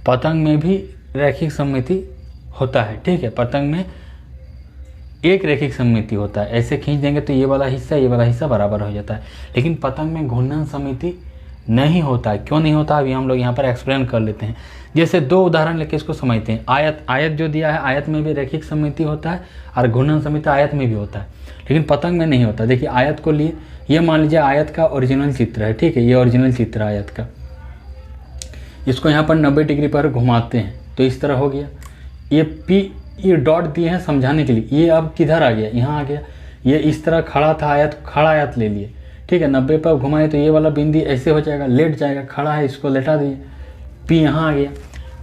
पतंग में भी रैखिक सममिति होता है। ठीक है, पतंग में एक रैखिक सममिति होता है, ऐसे खींच देंगे तो ये वाला हिस्सा बराबर हो जाता है। लेकिन पतंग में घूर्णन समिति नहीं होता है। क्यों नहीं होता, अभी हम लोग यहाँ पर एक्सप्लेन कर लेते हैं। जैसे 2 उदाहरण लेके इसको समझते हैं। आयत जो दिया है, आयत में भी रैखिक सममिति होता है और घूर्णन समिति आयत में भी होता है, लेकिन पतंग में नहीं होता। देखिए आयत को लिए, ये मान लीजिए आयत का ओरिजिनल चित्र है। ठीक है, ये ओरिजिनल चित्र है आयत का। इसको यहाँ पर 90 डिग्री पर घुमाते हैं तो इस तरह हो गया। ये डॉट दिए हैं समझाने के लिए। ये अब किधर आ गया, यहाँ आ गया। ये इस तरह खड़ा था आयत, खड़ा आयत ले लिए। ठीक है, 90 पर घुमाए तो ये वाला बिंदी ऐसे हो जाएगा, लेट जाएगा। खड़ा है, इसको लेटा दिए, पी यहाँ आ गया।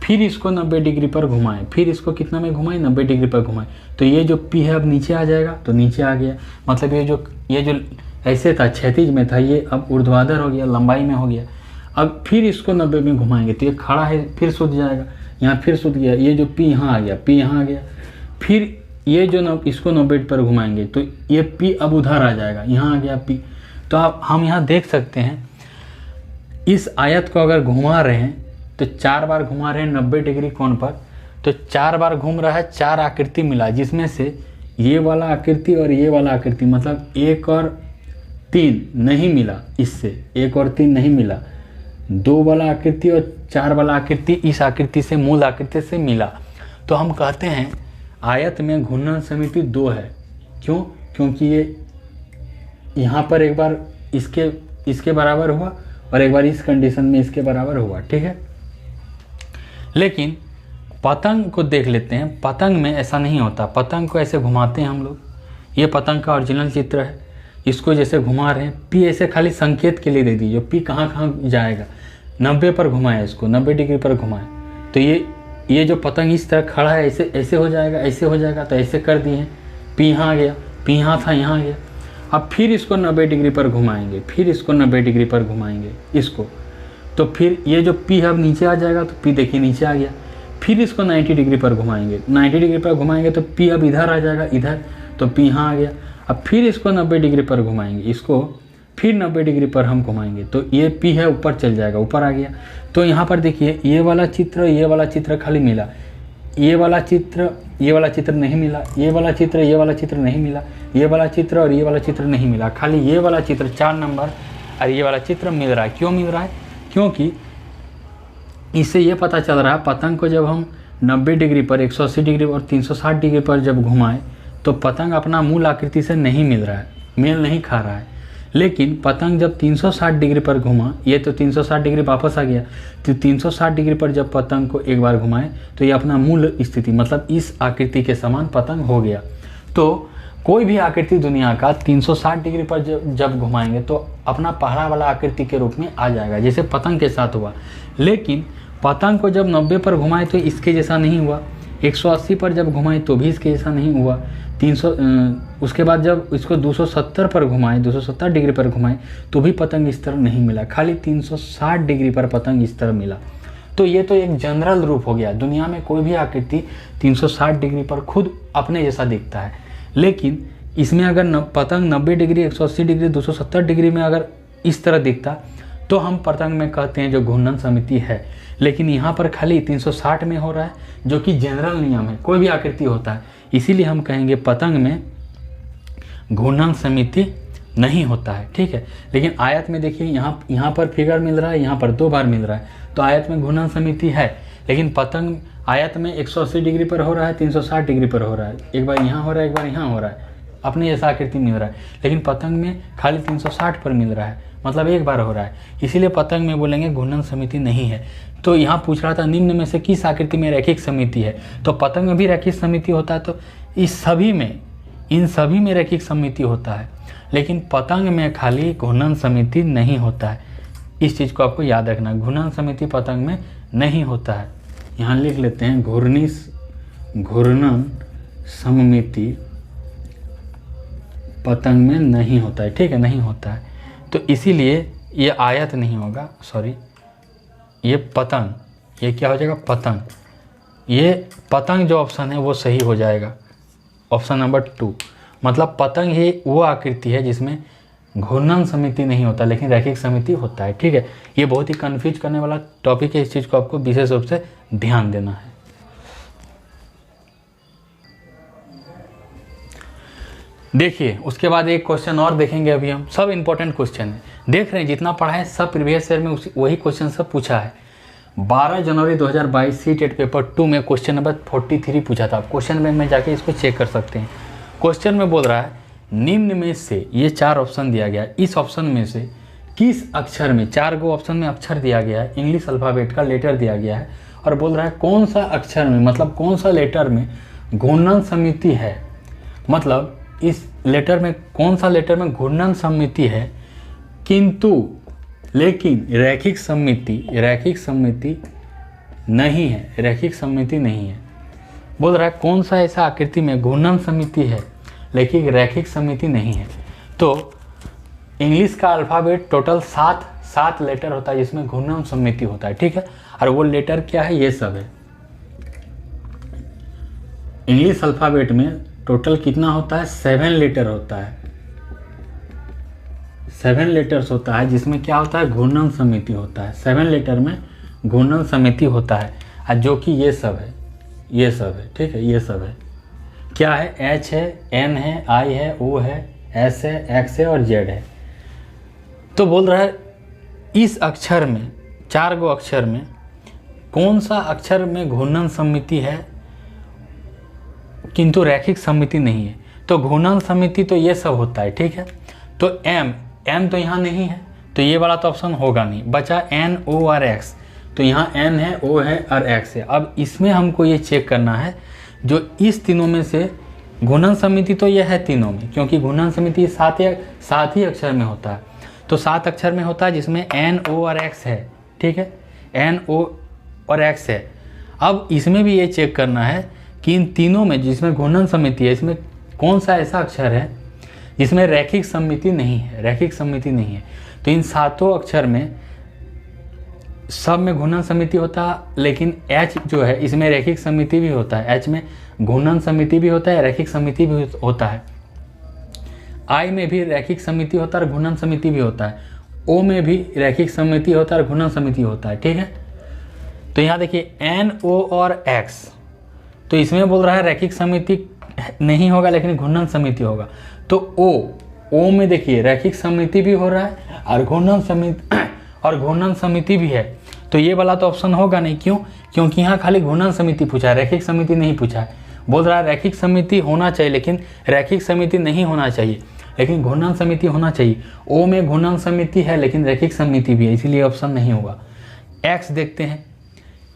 फिर इसको 90 डिग्री पर घुमाएं, फिर इसको कितना में घुमाएं, 90 डिग्री पर घुमाएं, तो ये जो पी है अब नीचे आ जाएगा, तो नीचे आ गया। मतलब ये जो ऐसे था, क्षैतिज में था, ये अब ऊर्ध्वाधर हो गया, लंबाई में हो गया। अब फिर इसको 90 में घुमाएंगे तो ये खड़ा है, फिर सूझ जाएगा। यहाँ फिर सुध गया, ये जो P यहाँ आ गया, P यहाँ आ गया, फिर ये जो इसको 90 पर घुमाएंगे तो ये P अब उधर आ जाएगा, यहाँ आ गया P। तो आप हम यहाँ देख सकते हैं इस आयत को अगर घुमा रहे हैं तो 4 बार घुमा रहे हैं 90 डिग्री कोण पर, तो 4 बार घूम रहा है, 4 आकृति मिला, जिसमें से ये वाला आकृति और ये वाला आकृति मतलब 1 और 3 नहीं मिला, इससे 1 और 3 नहीं मिला, 2 वाला आकृति और 4 वाला आकृति इस आकृति से मूल आकृति से मिला। तो हम कहते हैं आयत में घूर्णन समिति 2 है। क्यों? क्योंकि ये यहाँ पर एक बार इसके बराबर हुआ और एक बार इस कंडीशन में इसके बराबर हुआ, ठीक है। लेकिन पतंग को देख लेते हैं, पतंग में ऐसा नहीं होता, पतंग को ऐसे घुमाते हैं हम लोग, ये पतंग का ओरिजिनल चित्र है, इसको जैसे घुमा रहे हैं, P ऐसे खाली संकेत के लिए दे दीजिए, P कहाँ कहाँ जाएगा, 90 पर घुमाए, इसको 90 डिग्री पर घुमाए, तो ये जो पतंग इस तरह खड़ा है ऐसे हो जाएगा, ऐसे हो जाएगा, तो ऐसे कर दिए हैं, P यहाँ आ गया, P यहाँ था, यहाँ आ गया। अब फिर इसको 90 डिग्री पर घुमाएंगे, फिर इसको 90 डिग्री पर घुमाएंगे इसको, तो फिर ये जो P अब नीचे आ जाएगा, तो P देखिए नीचे आ गया, फिर इसको 90 डिग्री पर घुमाएंगे, 90 डिग्री पर घुमाएंगे तो P अब इधर आ जाएगा, इधर, तो P यहाँ आ गया। अब फिर इसको 90 डिग्री पर घुमाएंगे, इसको फिर 90 डिग्री पर हम घुमाएंगे तो ये P है ऊपर चल जाएगा, ऊपर आ गया। तो यहाँ पर देखिए ये वाला चित्र खाली मिला, ये वाला चित्र नहीं मिला, ये वाला चित्र नहीं मिला, ये वाला चित्र और ये वाला चित्र नहीं मिला, खाली ये वाला चित्र 4 नंबर और ये वाला चित्र मिल रहा है। क्यों मिल रहा है? क्योंकि इससे ये पता चल रहा है पतंग को जब हम 90 डिग्री पर, 180 डिग्री और 360 डिग्री पर जब घुमाएं तो पतंग अपना मूल आकृति से नहीं मिल रहा है, मेल नहीं खा रहा है। लेकिन पतंग जब 360 डिग्री पर घुमा, ये तो 360 डिग्री वापस आ गया, तो 360 डिग्री पर जब पतंग को एक बार घुमाए तो ये अपना मूल स्थिति मतलब इस आकृति के समान पतंग हो गया। तो कोई भी आकृति दुनिया का 360 डिग्री पर जब घुमाएंगे तो अपना पहला वाला आकृति के रूप में आ जाएगा, जैसे पतंग के साथ हुआ। लेकिन पतंग को जब 90 पर घुमाए तो इसके जैसा नहीं हुआ, 180 पर जब घुमाए तो भी इसके जैसा नहीं हुआ, 300 उसके बाद जब इसको 270 पर घुमाए, 270 डिग्री पर घुमाए तो भी पतंग इस तरह नहीं मिला, खाली 360 डिग्री पर पतंग इस तरह मिला। तो ये तो एक जनरल रूप हो गया, दुनिया में कोई भी आकृति 360 डिग्री पर खुद अपने जैसा दिखता है। लेकिन इसमें अगर पतंग 90 डिग्री, 180 डिग्री, 270 डिग्री में अगर इस तरह दिखता तो हम पतंग में कहते हैं जो घूर्णन समिति है। लेकिन यहाँ पर खाली 360 में हो रहा है, जो कि जनरल नियम है, कोई भी आकृति होता है, इसीलिए हम कहेंगे पतंग में घूर्णन समिति नहीं होता है, ठीक है। लेकिन आयत में देखिए यहाँ पर फिगर मिल रहा है, यहाँ पर 2 बार मिल रहा है, तो आयत में घूर्णन समिति है। लेकिन पतंग आयत में 180 डिग्री पर हो रहा है, 360 डिग्री पर हो रहा है, एक बार यहाँ हो रहा है, एक बार यहाँ हो रहा है, अपने जैसा आकृति मिल रहा है। लेकिन पतंग में खाली 360 पर मिल रहा है, मतलब एक बार हो रहा है, इसीलिए पतंग में बोलेंगे घूर्णन समिति नहीं है। तो यहाँ पूछ रहा था निम्न में से किस आकृति में रैखिक समिति है, तो पतंग में भी रैखिक समिति होता है, तो इन सभी में रैखिक समिति होता है। लेकिन पतंग में खाली घूर्णन समिति नहीं होता है, इस चीज़ को आपको याद रखना, घूर्णन समिति पतंग में नहीं होता है। यहाँ लिख लेते हैं घूर्णन सममिति पतंग में नहीं होता है, ठीक है, नहीं होता है। तो इसीलिए ये आयत नहीं होगा, सॉरी, ये पतंग, ये क्या हो जाएगा, पतंग। ये पतंग जो ऑप्शन है वो सही हो जाएगा, ऑप्शन नंबर 2। मतलब पतंग ही वो आकृति है जिसमें घूर्णन समिति नहीं होता लेकिन रैखिक समिति होता है, ठीक है। ये बहुत ही कन्फ्यूज करने वाला टॉपिक है, इस चीज़ को आपको विशेष रूप से ध्यान देना है। देखिए उसके बाद एक क्वेश्चन और देखेंगे, अभी हम सब इंपॉर्टेंट क्वेश्चन है, देख रहे हैं जितना पढ़ा है सब प्रीवियस ईयर में वही क्वेश्चन सब पूछा है। 12 जनवरी 2022 सीटेट पेपर 2 में क्वेश्चन नंबर 43 पूछा था। क्वेश्चन में जाके इसको चेक कर सकते हैं। क्वेश्चन में बोल रहा है निम्न में से, ये 4 ऑप्शन दिया गया, इस ऑप्शन में से किस अक्षर में, 4 गो ऑप्शन में अक्षर दिया गया है, इंग्लिश अल्फ़ाबेट का लेटर दिया गया है, और बोल रहा है कौन सा अक्षर में, मतलब कौन सा लेटर में घूर्णन समिति है, मतलब इस लेटर में कौन सा लेटर में घूर्णन समिति है किंतु लेकिन रैखिक समिति नहीं है, रैखिक समिति नहीं है। बोल रहा है कौन सा ऐसा आकृति में घूर्णन समिति है लेकिन रैखिक समिति नहीं है। तो इंग्लिश का अल्फ़ाबेट टोटल 7 लेटर होता है जिसमें घूर्णन समिति होता है, ठीक है। और वो लेटर क्या है, ये सब है, इंग्लिश अल्फ़ाबेट में टोटल कितना होता है, 7 लेटर होता है, 7 लेटर्स होता है, जिसमें क्या होता है, घूर्णन समिति होता है। 7 लेटर में घूर्णन समिति होता है, और जो कि ये सब है, ये सब है, ठीक है, ये सब है, क्या है, H है, N है, I है, O है, S है, X है और Z है। तो बोल रहा है इस अक्षर में, 4 गो अक्षर में कौन सा अक्षर में घूर्णन समिति है किंतु रैखिक समिति नहीं है। तो घूर्णन समिति तो ये सब होता है, ठीक है। तो M तो यहाँ नहीं है, तो ये वाला तो ऑप्शन होगा नहीं, बचा N, O और X। तो यहाँ N है, O है और X है। अब इसमें हमको ये चेक करना है जो इस तीनों में से घूर्णन समिति तो यह है तीनों में, क्योंकि घूर्णन समिति 7 ही अक्षर में होता है। तो 7 अक्षर में होता है जिसमें N, O और X है, ठीक है, N, O और X है। अब इसमें भी ये चेक करना है कि इन तीनों में जिसमें घूर्णन समिति है, इसमें कौन सा ऐसा अक्षर है जिसमें रैखिक समिति नहीं है, रैखिक समिति नहीं है। तो इन 7 अक्षर में सब में घूर्णन समिति होता है, लेकिन H जो है इसमें रैखिक समिति भी होता है, H में घूर्णन समिति भी होता है, रैखिक समिति भी होता है। I में भी रैखिक समिति होता है और घूर्णन समिति भी होता है। O में भी रैखिक समिति होता है और घूर्णन समिति होता है, ठीक है। तो यहाँ देखिए N, O और X, तो इसमें बोल रहा है रैखिक समिति नहीं होगा लेकिन घूर्णन समिति होगा। तो O में देखिए रैखिक समिति भी हो रहा है और घूर्णन समिति भी है। तो ये वाला तो ऑप्शन होगा नहीं, क्यों, क्योंकि यहाँ खाली घूर्णन समिति पूछा है, रैखिक समिति नहीं पूछा है। बोल रहा है रैखिक समिति होना चाहिए लेकिन रैखिक समिति नहीं होना चाहिए, लेकिन घूर्णन समिति होना चाहिए। O में घूर्णन समिति है लेकिन रैखिक समिति भी है, इसीलिए ऑप्शन नहीं होगा। X देखते हैं,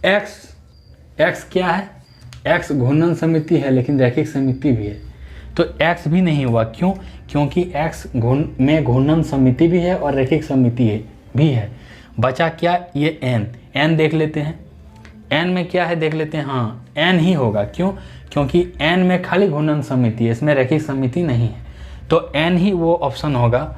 X क्या है, X घूर्णन समिति है लेकिन रैखिक समिति भी है, तो X भी नहीं हुआ। क्यों, क्योंकि X में घूर्णन समिति भी है और रैखिक समिति भी है। बचा क्या, ये N देख लेते हैं, N में क्या है देख लेते हैं, हाँ N ही होगा। क्यों, क्योंकि N में खाली घूर्णन समिति है, इसमें रैखिक समिति नहीं है। तो N ही वो ऑप्शन होगा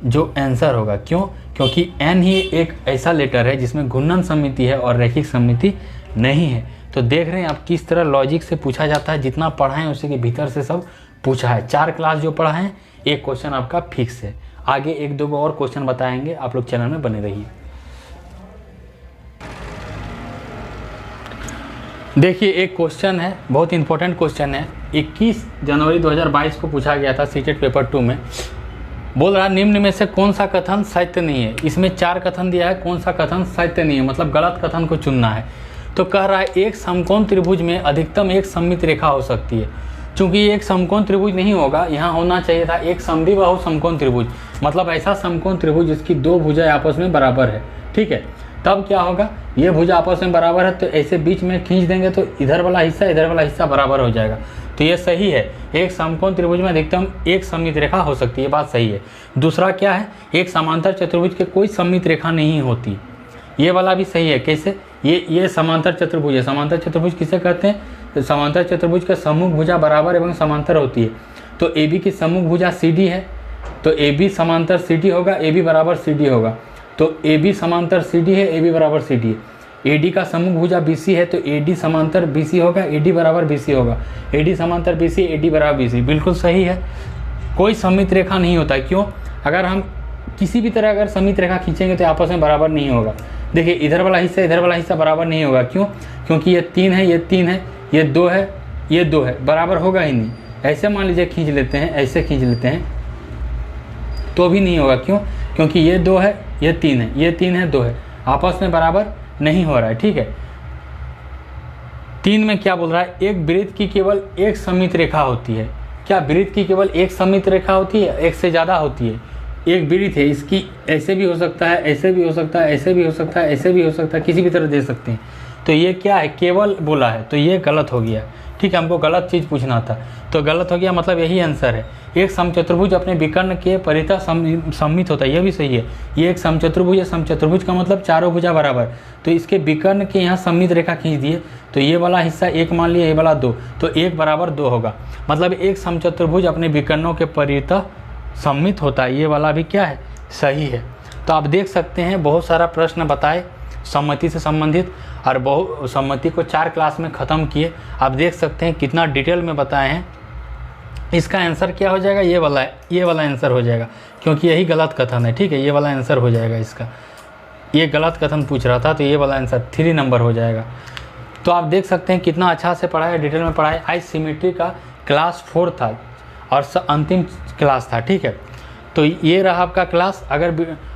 जो आंसर होगा। क्यों, क्योंकि N ही एक ऐसा लेटर है जिसमें घूर्णन समिति है और रैखिक समिति नहीं है। तो देख रहे हैं आप किस तरह लॉजिक से पूछा जाता है, जितना पढ़ा है उसी के भीतर से सब पूछा है। 4 क्लास जो पढ़ा है, एक क्वेश्चन आपका फिक्स है। आगे 1-2 और क्वेश्चन बताएंगे, आप लोग चैनल में बने रहिए। देखिए एक क्वेश्चन है, बहुत इंपॉर्टेंट क्वेश्चन है, 21 जनवरी 2022 को पूछा गया था सीटेट पेपर 2 में। बोल रहा निम्न में से कौन सा कथन सत्य नहीं है। इसमें 4 कथन दिया है, कौन सा कथन सत्य नहीं है, मतलब गलत कथन को चुनना है। तो कह रहा है एक समकोण त्रिभुज में अधिकतम एक सममित रेखा हो सकती है। चूंकि एक समकोण त्रिभुज नहीं होगा, यहाँ होना चाहिए था एक समद्विबाहु समकोण त्रिभुज, मतलब ऐसा समकोण त्रिभुज जिसकी 2 भुजाएं आपस में बराबर है, ठीक है। तब क्या होगा, ये भुजा आपस में बराबर है तो ऐसे बीच में खींच देंगे तो इधर वाला हिस्सा बराबर हो जाएगा। तो ये सही है, एक समकोण त्रिभुज में अधिकतम एक सममित रेखा हो सकती है, बात सही है। दूसरा क्या है, एक समांतर चतुर्भुज के कोई सममित रेखा नहीं होती, ये वाला भी सही है। कैसे, ये समांतर चतुर्भुज है। समांतर चतुर्भुज किसे कहते हैं, तो समांतर चतुर्भुज का सम्मुख भुजा बराबर एवं समांतर होती है। तो AB की सम्मुख भुजा CD है, तो AB समांतर CD होगा, AB बराबर CD होगा। तो AB समांतर CD है, AB बराबर CD है। AD का सम्मुख भुजा BC है, तो AD समांतर BC होगा, AD बराबर BC होगा। AD समांतर BC, AD बराबर BC, बिल्कुल सही है। कोई सममित रेखा नहीं होता। क्यों, अगर हम किसी भी तरह अगर सममित रेखा खींचेंगे तो आपस में बराबर नहीं होगा। देखिए इधर वाला हिस्सा बराबर नहीं होगा। क्यों, क्योंकि ये 3 है, ये 3 है, ये 2 है, ये 2 है, बराबर होगा ही नहीं। ऐसे मान लीजिए खींच लेते हैं, ऐसे खींच लेते हैं तो भी नहीं होगा। क्यों, क्योंकि ये 2 है, ये 3 है, ये 3 है, 2 है, आपस में बराबर नहीं हो रहा है, ठीक है। 3 में क्या बोल रहा है, एक वृत्त की केवल एक सममित रेखा होती है। क्या वृत्त की केवल एक सममित रेखा होती है, एक से ज़्यादा होती है। एक वृत्त है, इसकी ऐसे भी हो सकता है, ऐसे भी हो सकता है, ऐसे भी हो सकता है, ऐसे भी हो सकता है, किसी भी तरह दे सकते हैं। तो ये क्या है, केवल बोला है, तो ये गलत हो गया, ठीक है। हमको गलत चीज़ पूछना था तो गलत हो गया, मतलब यही आंसर है। एक समचतुर्भुज अपने विकर्ण के परितः सममित होता है, यह भी सही है। ये एक समचतुर्भुज है, समचतुर्भुज का मतलब चारों भुजा बराबर, तो इसके विकर्ण के यहाँ सममित रेखा खींच दिए तो ये वाला हिस्सा 1 मान लिया, ये वाला 2, तो 1 बराबर 2 होगा। मतलब एक समचतुर्भुज अपने विकर्णों के परितः सममित होता है, ये वाला भी क्या है, सही है। तो आप देख सकते हैं बहुत सारा प्रश्न बताए, सम्मति से संबंधित और बहु सम्मति को 4 क्लास में ख़त्म किए। आप देख सकते हैं कितना डिटेल में बताए हैं। इसका आंसर क्या हो जाएगा, ये वाला आंसर हो जाएगा, क्योंकि यही गलत कथन है। ठीक है, ये वाला आंसर हो जाएगा इसका। ये गलत कथन पूछ रहा था तो ये वाला आंसर 3 नंबर हो जाएगा। तो आप देख सकते हैं कितना अच्छा से पढ़ा है, डिटेल में पढ़ा है। आज सिमेट्री का क्लास 4 था और अंतिम क्लास था। ठीक है, तो ये रहा आपका क्लास।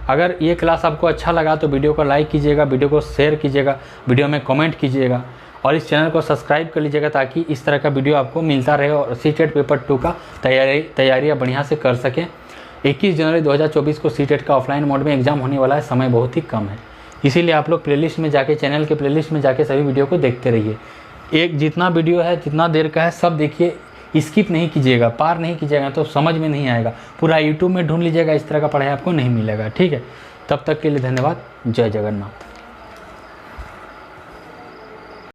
अगर ये क्लास आपको अच्छा लगा तो वीडियो को लाइक कीजिएगा, वीडियो को शेयर कीजिएगा, वीडियो में कमेंट कीजिएगा और इस चैनल को सब्सक्राइब कर लीजिएगा ताकि इस तरह का वीडियो आपको मिलता रहे और सीटेट पेपर 2 का तैयारियाँ बढ़िया से कर सकें। 21 जनवरी 2024 को सीटेट का ऑफलाइन मोड में एग्जाम होने वाला है, समय बहुत ही कम है, इसीलिए आप लोग प्लेलिस्ट में जाके, चैनल के प्लेलिस्ट में जाके सभी वीडियो को देखते रहिए। एक जितना वीडियो है, जितना देर का है, सब देखिए, स्किप नहीं कीजिएगा, पार नहीं कीजिएगा तो समझ में नहीं आएगा। पूरा यूट्यूब में ढूंढ लीजिएगा, इस तरह का पढ़ाई आपको नहीं मिलेगा। ठीक है, तब तक के लिए धन्यवाद। जय जगन्नाथ।